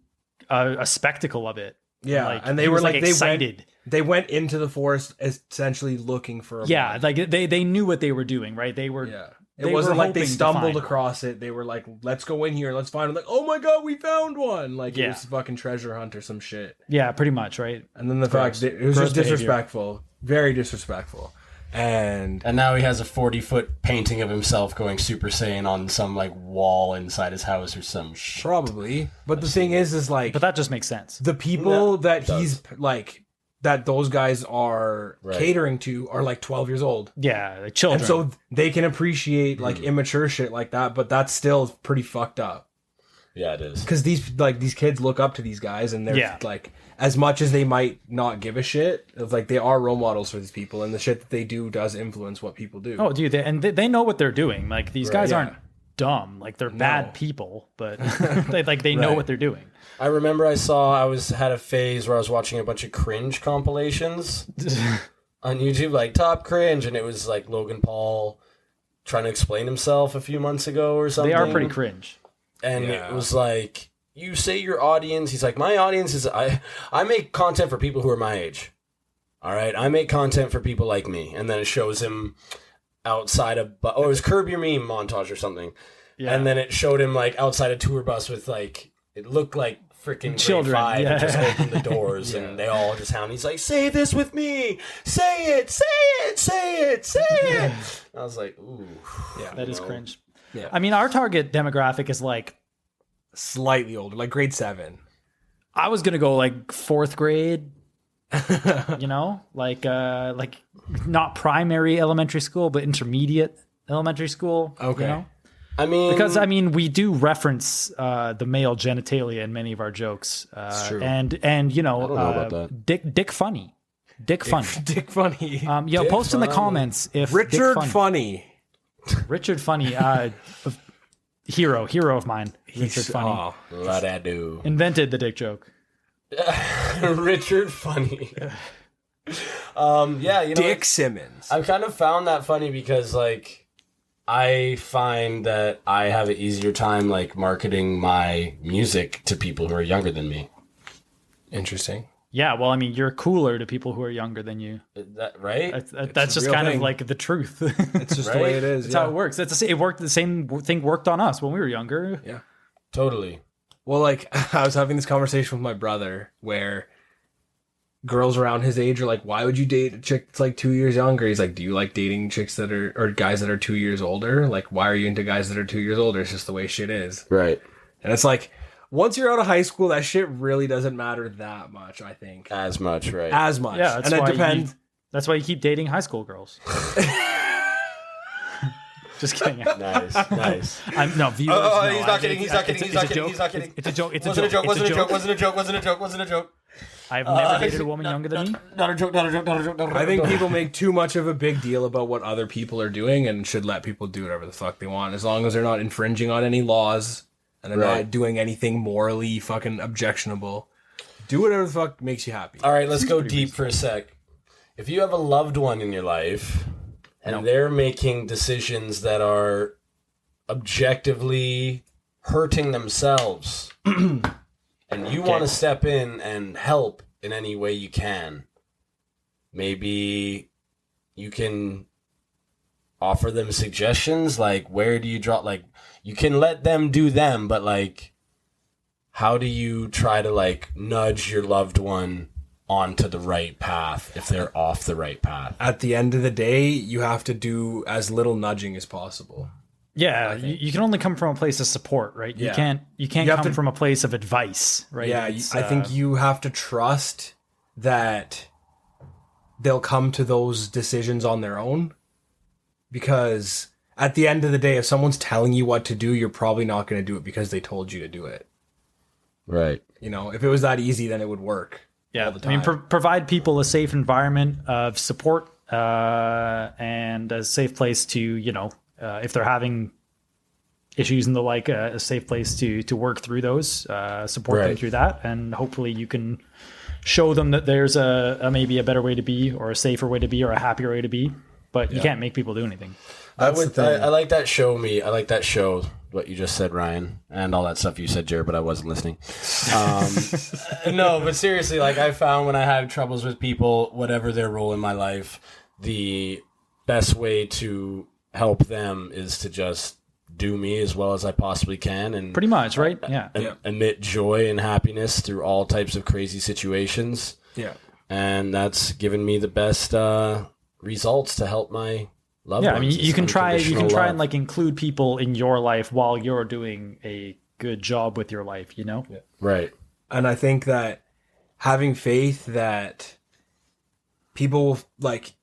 a spectacle of it. Yeah, like, and he they were was, like excited. They went into the forest essentially looking for a Yeah, body. like they knew what they were doing, right? They were. Yeah. They It wasn't were like they hoping to stumbled find across it. They were like, let's go in here, let's find it. Like, oh my god, we found one. Like, it Yeah. was fucking treasure hunt or some shit. Yeah, pretty much, right? And then the fact that it was Gross just behavior. disrespectful. Very disrespectful. And now he has a 40-foot painting of himself going Super Saiyan on some like wall inside his house or some shit. probably. But the thing is like But that just makes sense. the people that does. he's like that those guys are catering to are like 12 years old. Yeah, like children. And so they can appreciate like immature shit like that, but that's still pretty fucked up. Yeah, it is. Because these kids look up to these guys, and they're Yeah. like, as much as they might not give a shit, it's like they are role models for these people, and the shit that they do does influence what people do. Oh, dude, they know what they're doing. Like these guys yeah. aren't dumb. Like they're bad people, but they know what they're doing. I remember I had a phase where I was watching a bunch of cringe compilations on YouTube, like top cringe, and it was like Logan Paul trying to explain himself a few months ago or something. They are pretty cringe. And it was like, you say your audience. He's like, my audience is, I make content for people who are my age. All right? I make content for people like me. And then it shows him outside of, it was Curb Your Meme montage or something. Yeah. And then it showed him like outside a tour bus with like, it looked like freaking Children, grade 5 yeah. and just opened the doors and they all just hound. He's like, say this with me. Say it, say it, say it, say it. I was like, ooh. Yeah, That is cringe. Yeah. I mean, our target demographic is like, slightly older, like grade 7. I was gonna go like 4th grade, you know, like not primary elementary school, but intermediate elementary school. Okay. You know? I mean, Because we do reference the male genitalia in many of our jokes. true. And you know, I don't know about that. Dick Funny. Dick Funny. Dick Funny. Post in the Funny. comments if Richard Dick Funny. Richard Funny, hero of mine. Richard Funny Oh, what I do. invented the dick joke. Richard Funny. Yeah, you know, Dick Simmons. I've kind of found that funny because, like, I find that I have an easier time, like, marketing my music to people who are younger than me. Interesting. Yeah, well, I mean, you're cooler to people who are younger than you. That, right? That's just real kind thing. of like the truth. It's just the way it is. That's how it works. It worked. The same thing worked on us when we were younger. Yeah. Totally. Well, like, I was having this conversation with my brother where girls around his age are like, why would you date a chick that's like 2 years younger? He's like, do you like dating chicks that are, or guys that are 2 years older? Like, why are you into guys that are 2 years older? It's just the way shit is. Right. And it's like, once you're out of high school, that shit really doesn't matter that much, I think. As much, right? As much. Yeah, that's and why it depends. That's why you keep dating high school girls. Just kidding. Nice, nice. I'm no viewers. Oh, no, he's not kidding. He's not kidding. He's not kidding. He's not kidding. It's a joke. It's a Wasn't a joke. joke. Wasn't a It's joke. Wasn't a joke. Wasn't a joke. Wasn't a joke. I've never dated a woman younger than me. Not a joke. Not a joke. Not a joke. Not a joke. I think people make too much of a big deal about what other people are doing and should let people do whatever the fuck they want as long as they're not infringing on any laws and they're not doing anything morally fucking objectionable. Do whatever the fuck makes you happy. All right, let's go deep for a sec. If you have a loved one in your life and they're making decisions that are objectively hurting themselves and you want to step in and help in any way you can, maybe you can offer them suggestions, like where do you draw, like you can let them do them, but like how do you try to like nudge your loved one onto the right path if they're off the right path? At the end of the day, you have to do as little nudging as possible. Yeah, you can only come from a place of support, right? You Yeah. can't have come to- from a place of advice, right? Yeah, It's, I think you have to trust that they'll come to those decisions on their own. Because at the end of the day, if someone's telling you what to do, you're probably not going to do it because they told you to do it. Right. You know, if it was that easy, then it would work. Yeah, all the I mean, time. provide people a safe environment of support and a safe place to, you know, if they're having issues and the like, a safe place to work through those, support them Right. through that, and hopefully you can show them that there's a maybe a better way to be, or a safer way to be, or a happier way to be. But you can't make people do anything. I the thing. like that show. I like that show. What you just said, Ryan, and all that stuff you said, Jared, but I wasn't listening. No, but seriously, like I found when I had troubles with people, whatever their role in my life, the best way to help them is to just do me as well as I possibly can, and Pretty much, right? Yeah. emit joy and happiness through all types of crazy situations. Yeah. And that's given me the best results to help my loved Yeah, ones. I mean, you can try Unconditional and love. like include people in your life while you're doing a good job with your life, you know? Right. And I think that having faith that people will like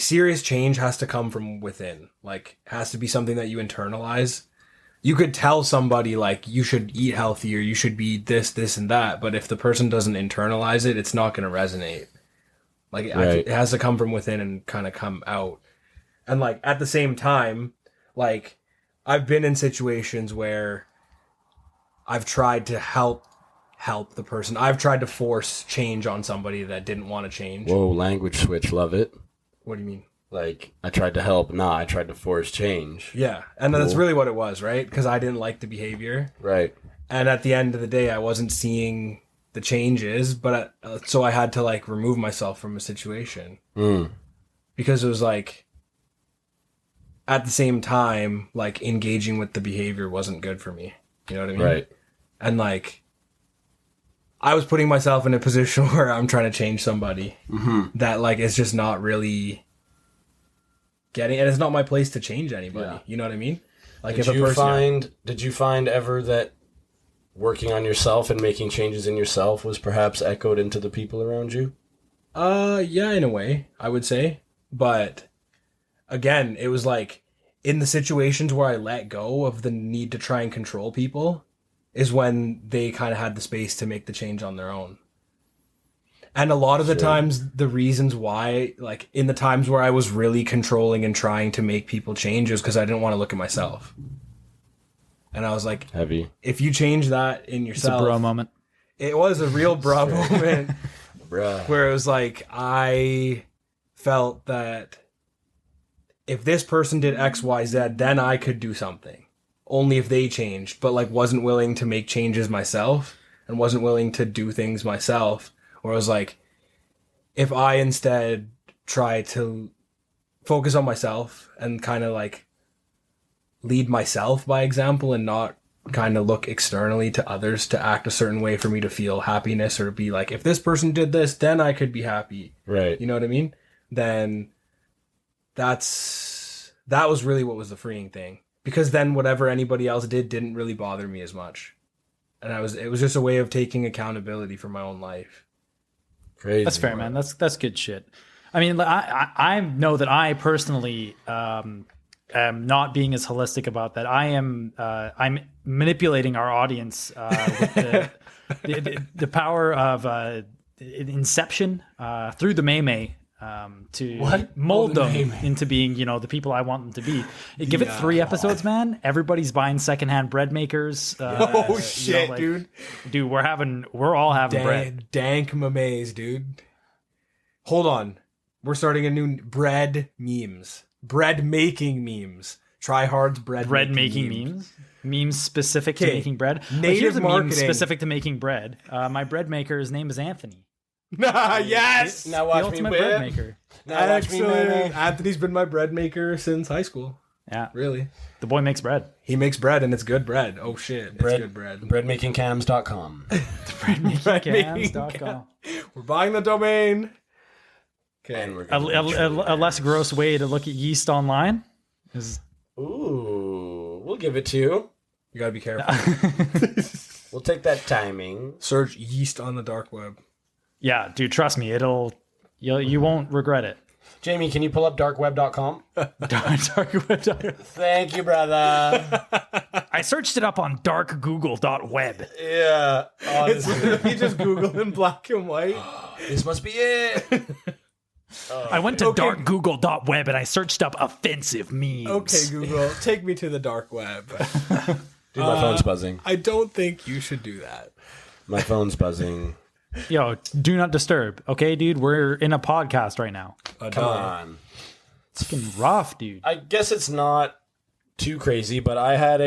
serious change has to come from within. Like, has to be something that you internalize. You could tell somebody like you should eat healthy or you should be this, and that, but if the person doesn't internalize it, it's not going to resonate. Like it has to come from within and kind of come out. And like at the same time, like I've been in situations where I've tried to help the person. I've tried to force change on somebody that didn't want to change. Whoa, language switch, love it. What do you mean? Like, I tried to help, I tried to force change. Yeah, and that's really what it was, right? Because I didn't like the behavior. Right. And at the end of the day, I wasn't seeing the changes, but so I had to like remove myself from a situation. Because it was like, at the same time, like engaging with the behavior wasn't good for me. You know what I mean? Right. And like, I was putting myself in a position where I'm trying to change somebody that like is just not really getting, and it's not my place to change anybody. Yeah. You know what I mean? Like, did you find ever that working on yourself and making changes in yourself was perhaps echoed into the people around you? Yeah, in a way, I would say. But again, it was like in the situations where I let go of the need to try and control people is when they kind of had the space to make the change on their own. And a lot of the times, the reasons why, like in the times where I was really controlling and trying to make people change, is because I didn't want to look at myself. And I was like, heavy. If you change that in yourself. It's a bro moment. It was a real bro moment. Bruh. Where it was like, I felt that if this person did X, Y, Z, then I could do something. Only if they changed, but like wasn't willing to make changes myself and wasn't willing to do things myself. Or I was like, if I instead try to focus on myself and kind of like lead myself by example and not kind of look externally to others to act a certain way for me to feel happiness, or be like, if this person did this, then I could be happy. Right. You know what I mean? Then that was really what was the freeing thing. Because then whatever anybody else did didn't really bother me as much. And it was just a way of taking accountability for my own life. Crazy. That's fair, man. That's good shit. I mean, I know that I personally am not being as holistic about that. I'm manipulating our audience with the power of inception through the Maymay. To mold them into being, you know, the people I want them to be. Give it 3 episodes, man. Everybody's buying secondhand bread makers. Shit, dude. Dude, we're all having bread. Dank mamays, dude. Hold on. We're starting a new bread memes. Bread making memes. TriHards bread making memes. Memes specific to making bread. Native here's a marketing. meme specific to making bread. My bread maker's name is Anthony. Yes. Now The watch me ultimate whip. bread maker. Now watch me Excellent. Anthony's been my bread maker since high school. Yeah. Really. The boy makes bread. He makes bread, and it's good bread. Oh shit, it's good bread. Breadmakingcams.com. Breadmakingcams.com. We're buying the domain. Okay. And we're A less gross way to look at yeast online is Ooh, we'll give it to you. You gotta be careful. We'll take that timing. Search yeast on the dark web. yeah, dude, trust me, you won't regret it. Jamie, can you pull up darkweb.com? Dark web. Thank you, brother. I searched it up on darkgoogle.web. Yeah. It's literally just Google in black and white. This must be it. I went to darkgoogle.web and I searched up offensive memes. Okay, Google, take me to the dark web. Dude, my phone's buzzing. I don't think you should do that. My phone's buzzing. Yo, do not disturb. Okay, dude, we're in a podcast right now. Come on. It's fucking rough, dude. I guess it's not too crazy, but I had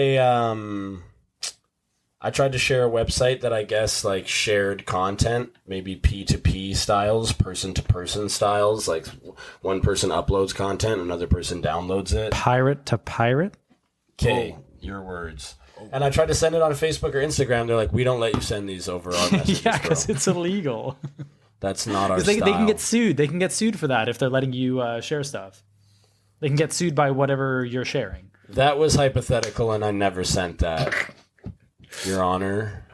I tried to share a website that I guess like shared content, maybe P2P styles, person to person styles, like one person uploads content, another person downloads it. Pirate to pirate? Okay, your words. And I tried to send it on Facebook or Instagram. They're like, we don't let you send these over our messages, Yeah, because bro. it's illegal. That's not our Because style. they can get sued. They can get sued for that if they're letting you share stuff. They can get sued by whatever you're sharing. That was hypothetical, and I never sent that, Your Honor.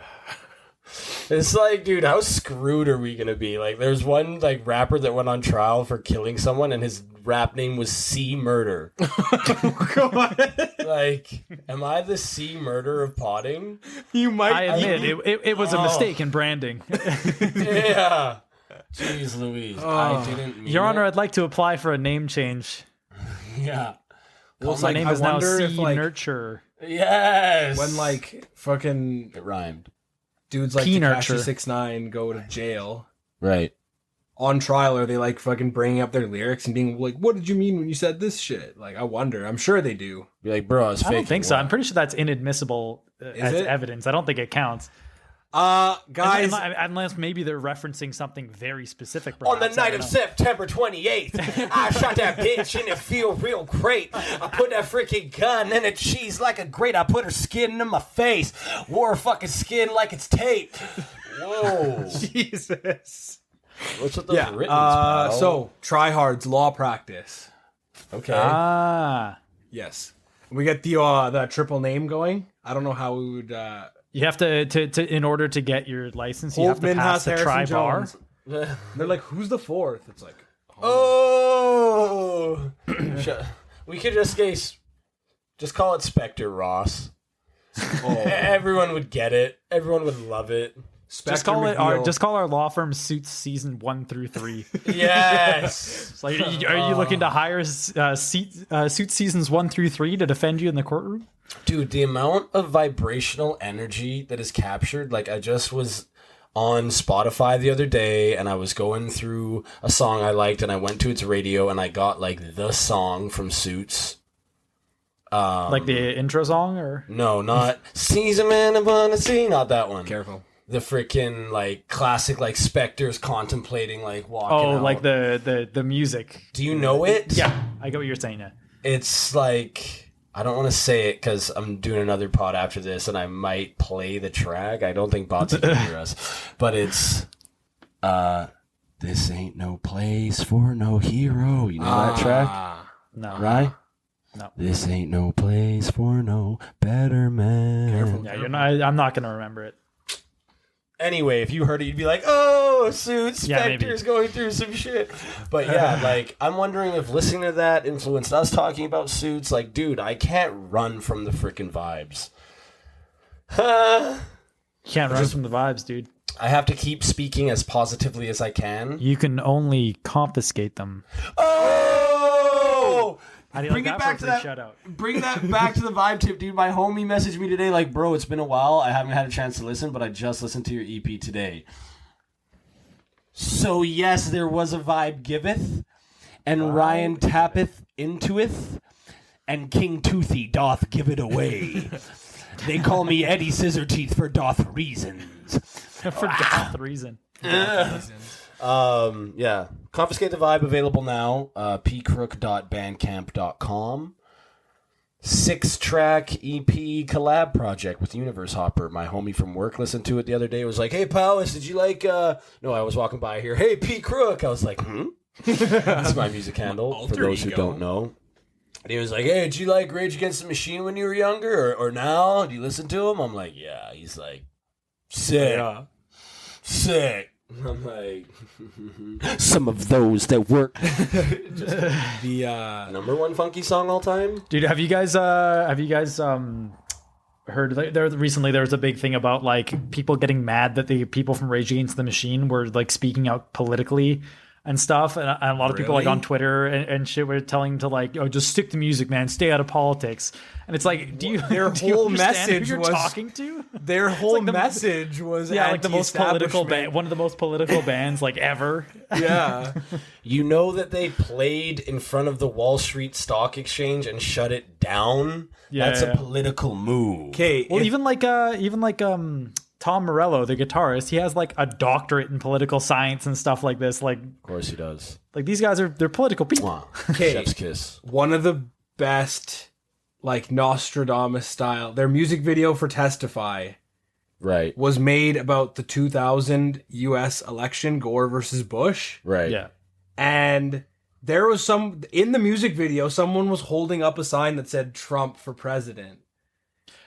It's like, dude, how screwed are we gonna be? Like, there's one like rapper that went on trial for killing someone, and his rap name was C Murder. Like, am I the C Murder of potting? You might. I admit it was a mistake in branding. Yeah. Jeez Louise, I didn't mean Your Honor, it. I'd like to apply for a name change. Yeah. Well, it's My like, name I is now wonder C if, like, Nurture. Yes. when like fucking it rhymed. dudes like Key Tekashi Nurture. 6ix9ine go to jail Right. on trial, are they like fucking bringing up their lyrics and being like, "What did you mean when you said this shit?" Like, I wonder. I'm sure they do. Be like, bro, I was I don't faking think so. what? I'm pretty sure that's inadmissible as it? evidence. I don't think it counts. Guys, Unless maybe they're referencing something very specific. On the perhaps, I night don't of know. September 28th, I shot that bitch and it feel real great. I put that freaking gun in her cheese like a grate. I put her skin in my face. Wore her fucking skin like it's tape. Whoa. Jesus. What's with those Yeah. written, pal? So TriHards law practice. Okay. Ah, Yes. We get the triple name going. I don't know how we would. you have to in order to get your license, you have to Holtman pass has the Harrison tri-bar. Jones. They're like, who's the fourth? It's like, Oh. We could just call it Spectre Ross. Everyone would get it. Everyone would love it. Just call it just call our law firm Suits season 1 through 3. Yes. It's like, are you looking to hire Suits seasons 1 through 3 to defend you in the courtroom? Dude, the amount of vibrational energy that is captured, like I just was on Spotify the other day and I was going through a song I liked and I went to its radio and I got like the song from Suits. Like the intro song, or No, not Sees a Man Upon a Sea, not that one. careful. The freaking like classic like Spectres contemplating like walking out. like the music. Do you know it? Yeah, I get what you're saying. Yeah. It's like, I don't want to say it because I'm doing another pod after this and I might play the track. I don't think Botsy can hear us. But it's, this ain't no place for no hero. You know that track? No. Right? No. This ain't no place for no better man. Careful. Yeah, you're not. I'm not gonna remember it. Anyway, if you heard it, you'd be like, oh, Suits, Yeah, maybe. Spectre's going through some shit. But yeah, like, I'm wondering if listening to that influenced us talking about Suits. Like, dude, I can't run from the freaking vibes. You can't run from the vibes, dude. I have to keep speaking as positively as I can. You can only confiscate them. Oh! How do you like that for a free shout out? Bring that back to the vibe tip, dude. My homie messaged me today like, bro, it's been a while. I haven't had a chance to listen, but I just listened to your EP today. So, yes, there was a vibe giveth, and Ryan tappeth intoeth, and King Toothy doth give it away. They call me Eddie Scissorteeth for doth reasons. For that reason. Yeah. Confiscate the Vibe available now. pcrook.bandcamp.com. 6-track EP collab project with Universe Hopper. My homie from work listened to it the other day. Was like, hey, Powys, did you like... No, I was walking by here. Hey, P. Crook. I was like, That's my music handle, for those who don't know. And he was like, hey, did you like Rage Against the Machine when you were younger? Or now? Do you listen to him? I'm like, yeah. He's like, sick. Yeah. Sick. I'm like, some of those that work. The Number one funky song all time? Dude, have you guys heard like, recently there was a big thing about like people getting mad that the people from Rage Against the Machine were like speaking out politically and stuff, and a lot of people like on Twitter and shit were telling to like, oh, just stick to music, man, stay out of politics. And it's like, do you Their do you whole understand message who you're was- talking to? their whole the- message was Yeah, like the most political anti-establishment. band, one of the most political bands like ever. Yeah. You know that they played in front of the Wall Street Stock Exchange and shut it down? Yeah, That's yeah. a political move. Okay. Well, even like Tom Morello, the guitarist, he has like a doctorate in political science and stuff like this. Like Of course he does. these guys they're political people. Mwah. Okay. Chef's kiss. one of the best, like Nostradamus style, their music video for Testify Right. was made about the 2000 U.S. election, Gore versus Bush. Right. Yeah. And there was in the music video, someone was holding up a sign that said Trump for president.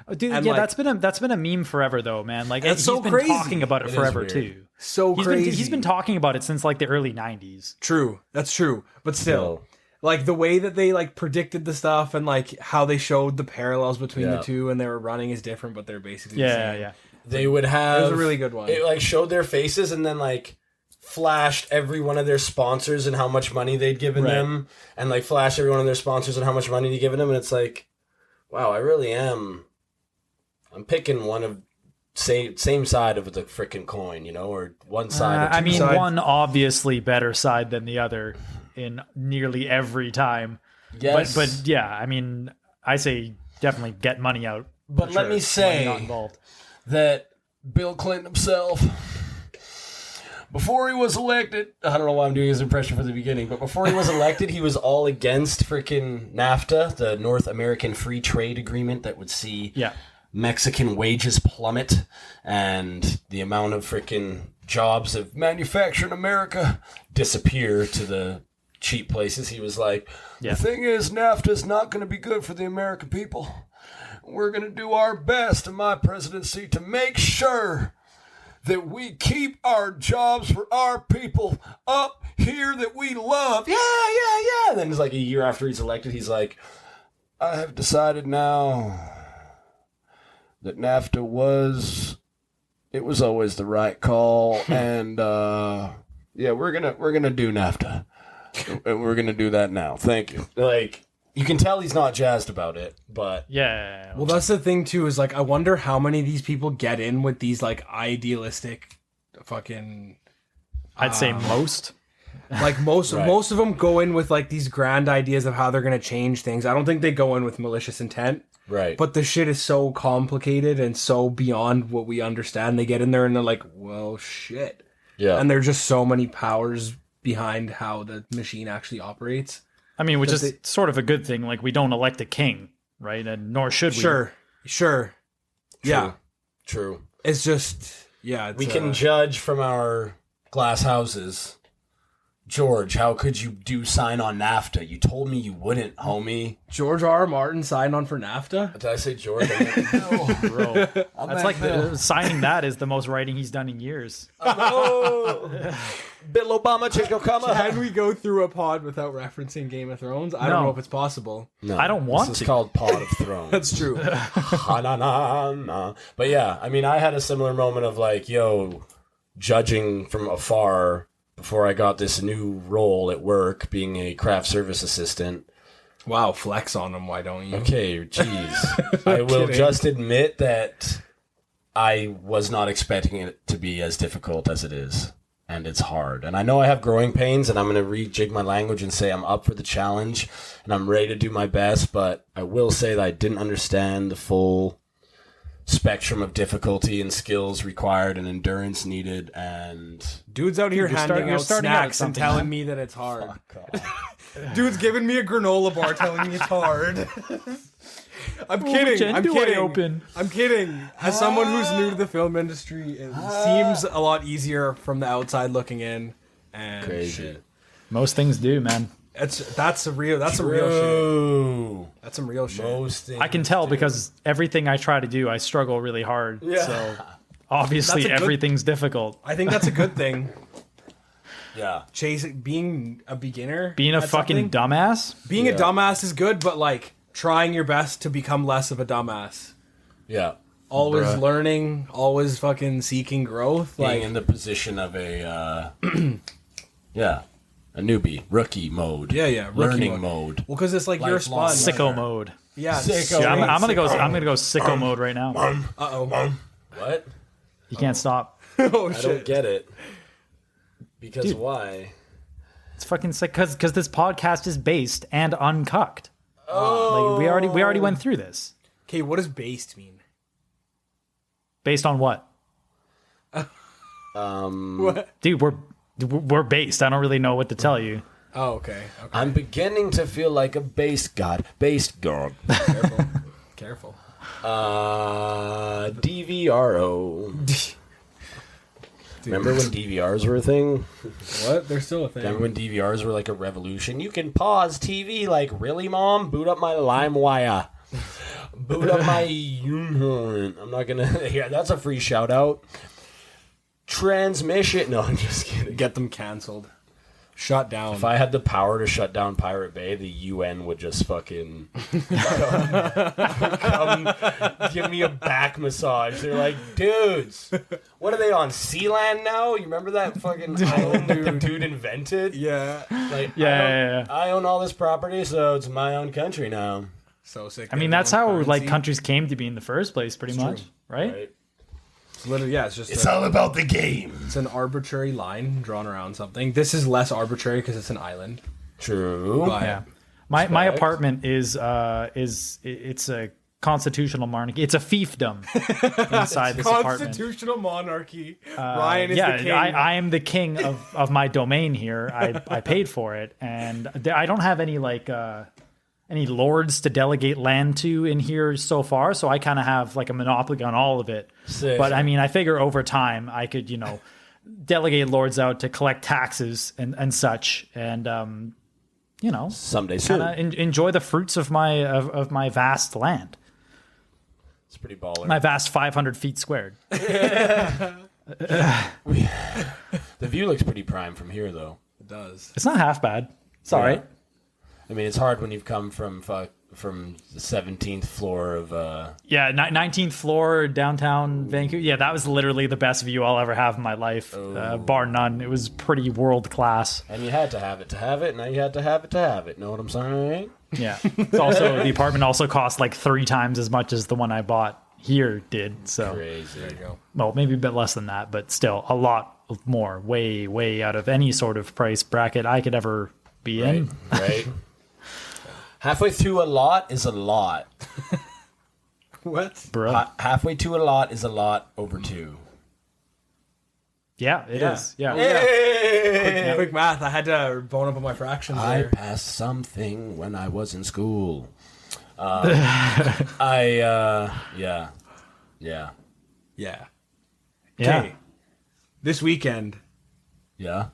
Oh, dude, And, yeah, like, that's been a meme forever though, man. Like That's he's so been crazy. talking about it It is forever weird. too. So crazy. He's been talking about it since like the early 90s. True. That's true. But still, So, like the way that they like predicted the stuff and like how they showed the parallels between Yeah. the two and they were running is different, but they're basically the Yeah, same. yeah. they would have... It was a really good one. It like showed their faces and then like flashed every one of their sponsors and how much money they'd given Right. them, and like flashed every one of their sponsors and how much money they'd given them, and it's like, wow, I really am. I'm picking one of same side of the freaking coin, you know, or one side. Or two I mean, sides. one obviously better side than the other in nearly every time. yes, But yeah, I mean, I say definitely get money out. But for let sure. me Money say not involved. that Bill Clinton himself, before he was elected, I don't know why I'm doing his impression for the beginning, but before he was elected, he was all against freaking NAFTA, the North American Free Trade Agreement that would see Yeah. Mexican wages plummet and the amount of freaking jobs of manufacturing America disappear to the cheap places. He was like, Yeah. the thing is, NAFTA's not going to be good for the American people. We're going to do our best in my presidency to make sure that we keep our jobs for our people up here that we love. Yeah, yeah, yeah. And then it's like a year after he's elected, he's like, I have decided now that NAFTA was always the right call, and yeah, we're gonna do NAFTA, and we're gonna do that now. Thank you. Like, you can tell he's not jazzed about it, but Yeah. Well, that's the thing too. Is like I wonder how many of these people get in with these like idealistic, fucking I'd say most. like most Right. most of them go in with like these grand ideas of how they're gonna change things. I don't think they go in with malicious intent. right. But the shit is so complicated and so beyond what we understand. They get in there and they're like, well, shit. yeah, And there's just so many powers behind how the machine actually operates. I mean, which Does is sort of a good thing. Like, we don't elect a king, right? And nor should we. Sure. Yeah. true. It's just, yeah. It's, We can judge from our glass houses. George, how could you sign on NAFTA? You told me you wouldn't, homie. George R. R. Martin signed on for NAFTA. Did I say George? I meant no. Bro. That's like signing that is the most writing he's done in years. Oh, Bill Obama, check your comma. Can we go through a pod without referencing Game of Thrones? I don't No. know if it's possible. No, I don't want this to. is called Pod of Thrones. That's true. Ha-na-na-na. But yeah, I mean, I had a similar moment of like, yo, judging from afar before I got this new role at work, being a craft service assistant. Wow, flex on them. Why don't you? Okay, jeez. I will kidding. just admit that I was not expecting it to be as difficult as it is. And it's hard. And I know I have growing pains, and I'm going to rejig my language and say I'm up for the challenge, and I'm ready to do my best, but I will say that I didn't understand the full spectrum of difficulty and skills required and endurance needed, and... Dude's out here handing you're out starting out at snacks and something, telling man. me that it's hard. God. Dude's giving me a granola bar telling me it's hard. I'm kidding. which end I'm do I kidding. open? I'm kidding. As someone who's new to the film industry, it seems a lot easier from the outside looking in. And Crazy. shit. Most things do, man. That's some real shit. Ooh. That's some real shit. Most things I can tell because everything I try to do, I struggle really hard. Yeah. So obviously That's a good- everything's difficult. I think that's a good thing. Yeah. Being a beginner, Being a at fucking something- dumbass. being Yeah. a dumbass is good, but like trying your best to become less of a dumbass. Yeah. Always Bruh. learning, always fucking seeking growth. Being Like in the position of a, yeah, a newbie, rookie mode. Yeah, rookie learning mode. mode. well, because it's like you're a Lifelong sponge. Sicko mode. Yeah, Sicko. Yeah, I'm gonna go. Sicko. I'm gonna go sicko mode right now. Uh-oh. What? You can't stop. Oh I shit. don't get it. Because Dude. why? It's fucking sick because this podcast is based and uncucked. Oh, like we already went through this. Okay, what does based mean? Based on what, What? dude? We're based. I don't really know what to tell you. Oh, okay. I'm beginning to feel like a based god. Based god. Careful. Careful. DVRO. Remember when DVRs were a thing? What? They're still a thing. Remember when DVRs were like a revolution? You can pause TV. Like, really, Mom? Boot up my LimeWire. Boot up my... I'm not gonna... Yeah, that's a free shout out. Transmission. No, I'm just kidding. Get them canceled. Shut down. If I had the power to shut down Pirate Bay, the UN would just fucking come give me a back massage. They're like, dudes, what are they on? Sealand now? You remember that fucking island that the dude invented? Yeah. Like, Yeah. I own all this property, so it's my own country now. So sick. I mean, that's how like countries came to be in the first place, pretty much, right? Right? It's literally, yeah, it's just It's all about the game. it's an arbitrary line drawn around something. This is less arbitrary because it's an island. True. But Yeah. My apartment is it's a constitutional monarchy. It's a fiefdom inside this apartment. constitutional monarchy. Ryan is Yeah, the king. I am the king of my domain here. I paid for it, and I don't have any any lords to delegate land to in here so far, so I kind of have like a monopoly on all of it. Sick. But I mean, I figure over time I could, delegate lords out to collect taxes and such, and Someday soon. kind of enjoy the fruits of my vast land, It's pretty baller. my vast 500 feet squared. The view looks pretty prime from here, though. It does. It's not half bad. It's all right. I mean, it's hard when you've come from the 17th floor of... Yeah, 19th floor, downtown Vancouver. Yeah, that was literally the best view I'll ever have in my life, bar none. It was pretty world class. And you had to have it, now you had to have it. Know what I'm saying? Yeah. It's also, the apartment also cost like 3 times as much as the one I bought here did. So, Crazy. There you go. well, maybe a bit less than that, but still a lot more, way, way out of any sort of price bracket I could ever be in. Right? Halfway through a lot is a lot. What? Bro. Halfway to a lot is a lot over 2. Yeah, it is. Yeah. Hey! Quick math. I had to bone up on my fractions I there. passed something when I was in school. Yeah. Yeah. Yeah. Okay. This weekend, Yeah.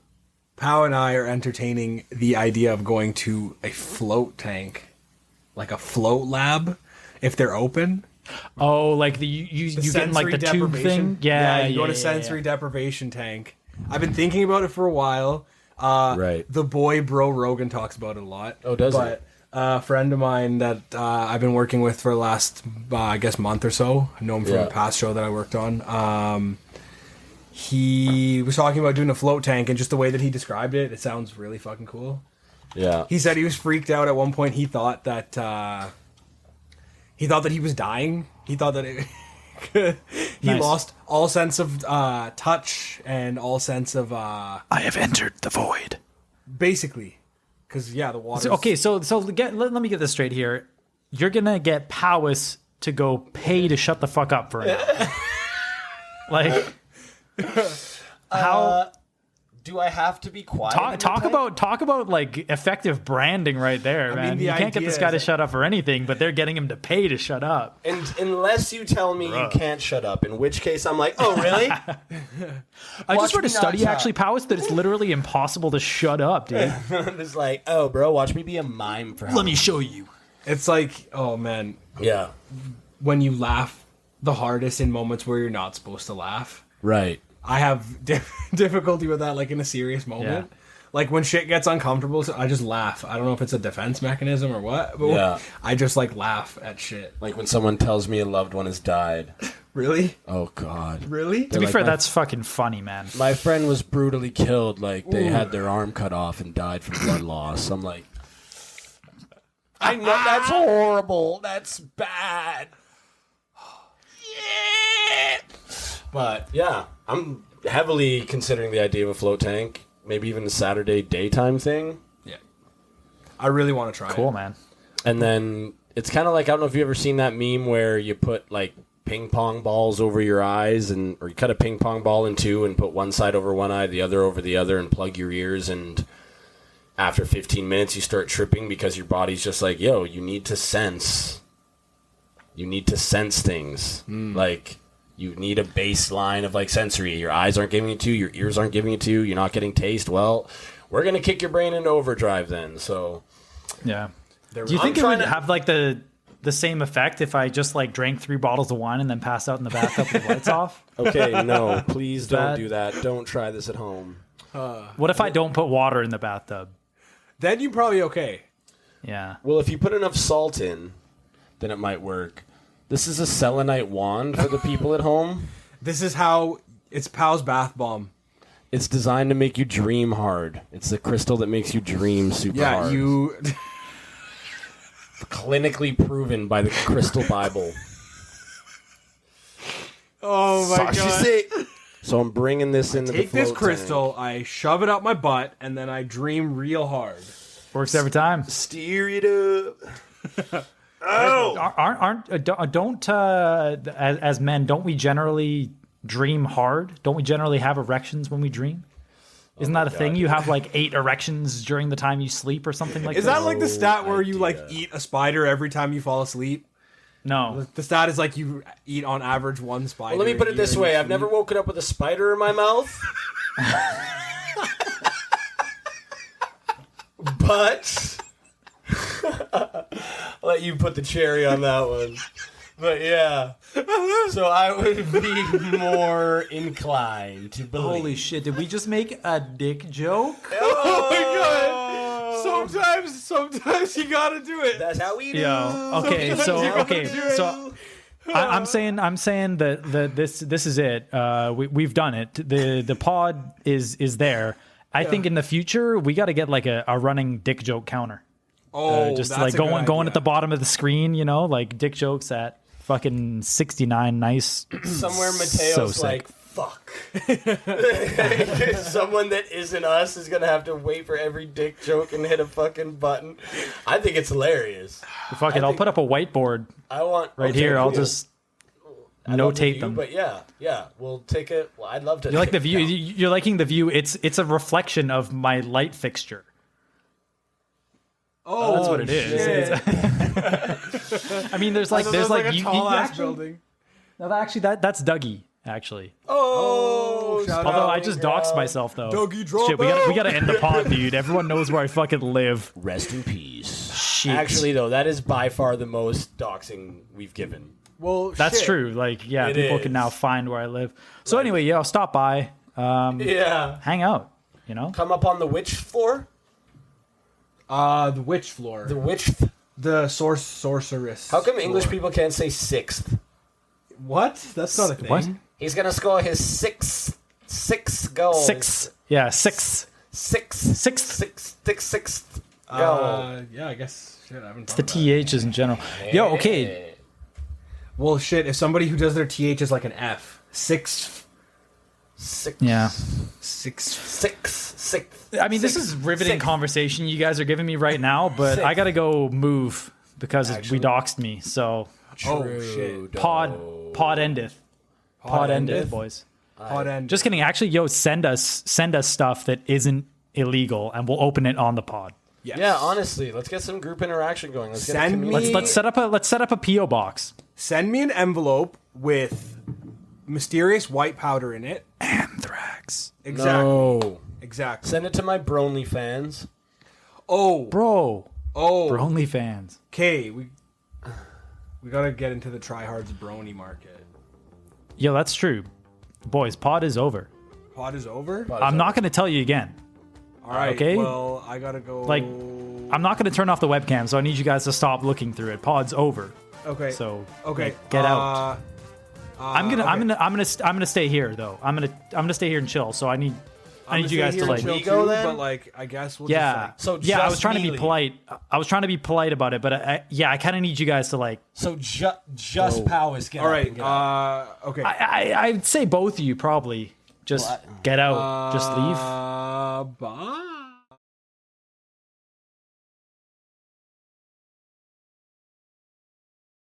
Pow and I are entertaining the idea of going to a float tank, like a float lab, if they're open. Oh, like you get in like the tube thing? Yeah, you go to sensory deprivation tank. I've been thinking about it for a while. Right. The boy Bro Rogan talks about it a lot. Oh, does he? But a friend of mine that I've been working with for the last, I guess, month or so. I know him from Yeah. a past show that I worked on. He was talking about doing a float tank, and just the way that he described it, it sounds really fucking cool. Yeah. He said he was freaked out at one point. He thought that he was dying. He thought that he Nice. lost all sense of touch and all sense of I have entered the void. basically, because the water. Okay, so let me get this straight here. You're gonna get Powys to go pay to shut the fuck up for an hour. Like, how Do I have to be quiet? talk about like effective branding right there, man. mean, the You can't get idea this guy to is- shut up for anything, but they're getting him to pay to shut up. And unless you tell me you can't shut up, in which case I'm like, oh, really? I Watch just read me a study, not talk. actually, Powys, that it's literally impossible to shut up, dude. It's like, oh, bro, watch me be a mime for Let me show you. It's like, oh man, Yeah. when you laugh the hardest in moments where you're not supposed to laugh. Right. I have difficulty with that, like in a serious moment. Yeah. Like when shit gets uncomfortable, so I just laugh. I don't know if it's a defense mechanism or what, but Yeah. I just like laugh at shit. Like when someone tells me a loved one has died. Really? Oh, God. Really? To be like fair, my- that's fucking funny, man. My friend was brutally killed. Like, they had their arm cut off and died from blood loss. I'm like, I know that's horrible. That's bad. Yeah. But, yeah, I'm heavily considering the idea of a float tank. Maybe even a Saturday daytime thing. Yeah. I really want to try Cool, it. man. And then it's kind of like, I don't know if you've ever seen that meme where you put, like, ping pong balls over your eyes, or you cut a ping pong ball in two and put one side over one eye, the other over the other, and plug your ears, and after 15 minutes you start tripping because your body's just like, yo, you need to sense You need to sense things. Like, you need a baseline of, like, sensory. Your eyes aren't giving it to you. Your ears aren't giving it to you. You're not getting taste. Well, we're going to kick your brain into overdrive then. So, Yeah. Do you think it would have, like, the same effect if I just, like, drank 3 bottles of wine and then passed out in the bathtub with the lights off? Okay, no. Please don't do that. Don't try this at home. What if I don't put water in the bathtub? Then you're probably okay. Yeah. Well, if you put enough salt in, then it might work. This is a selenite wand for the people at home. This is how it's Pow's bath bomb. It's designed to make you dream hard. It's the crystal that makes you dream super hard. Yeah, you... Clinically proven by the Crystal Bible. Oh my god. So I'm bringing this into the Take this float crystal, tank. I shove it up my butt, and then I dream real hard. Works every time. Steer it up. As men, don't we generally dream hard? Don't we generally have erections when we dream? Isn't that a thing? You have like 8 erections during the time you sleep or something like that? Is that like the stat where you idea. like eat a spider every time you fall asleep? No. The stat is like you eat on average 1 spider. Well, let me put it this way. I've never woken up with a spider in my mouth. But I'll let you put the cherry on that one. But yeah. So I would be more inclined to believe. Holy shit, did we just make a dick joke? Oh my god! Sometimes you gotta do it. That's how we do. Yo, so I'm saying that this is it. We've done it. The pod is there. I think in the future we got to get like a running dick joke counter. Just that's like a good going idea. at the bottom of the screen, you know, like dick jokes at fucking 69. Nice. Somewhere Mateo's So sick. like, fuck. Someone that isn't us is going to have to wait for every dick joke and hit a fucking button. I think it's hilarious. Fuck it, I'll put up a whiteboard I want... right okay, here. I'll cool. just I'd love the notate view, them. But yeah, we'll take it. Well, I'd love to. You like the take view? it down. You're liking the view. It's a reflection of my light fixture. Oh, That's what it is. I mean, there's like a you tall ass actually, building. no, actually that's Dougie actually. Oh, shout Although out. I just doxed myself though. Dougie, drop Shit, we gotta end the pod, dude. Everyone knows where I fucking live. Rest in peace. Shit. Actually, though, that is by far the most doxing we've given. Well, That's shit. true. Like, yeah, It people is. can now find where I live. So anyway, yeah, I'll stop by, Yeah. hang out. You know, Come up on the which floor? The witch floor. The which? The sorceress. How come English floor. people can't say sixth? What? That's not a thing. What? He's gonna score his sixth goal. Six. Yeah, six. Sixth goal. Yeah, I guess. Shit, I haven't. The THs in general. Yo, okay. Well, shit. If somebody who does their TH is like an F, sixth. Yeah. Sixth. I mean, this is riveting Sixth. conversation you guys are giving me right now, but Sixth. I gotta go move because Actually. we doxed me. So Oh shit. pod endeth. Pod endeth, boys. Pod end. Just kidding. Actually, yo, send us stuff that isn't illegal, and we'll open it on the pod. Yes. Yeah, honestly, let's get some group interaction going. Let's get a Send community. me- Let's set up a PO box. Send me an envelope with mysterious white powder in it. Anthrax, Exactly. No. Exactly. Send it to my Bronly fans. Oh. bro. Oh. For OnlyFans. Okay. We gotta get into the TriHards brony market. Yo, that's true. Boys, pod is over. Pod is over. I'm not gonna tell you again. All right. Okay. Well, I gotta go. Like, I'm not gonna turn off the webcam, so I need you guys to stop looking through it. Pod's over. Okay. So Okay. like, get out. I'm okay. gonna stay here though. I'm gonna stay here and chill. So I need you guys to like. We go then? But like, I guess we'll Yeah. just So yeah, I just was trying to be Mealy. polite. I was trying to be polite about it, but I kind of need you guys to like. So just Powys get All up right. and get out. Okay. I'd say both of you probably just get out, just leave. Bye.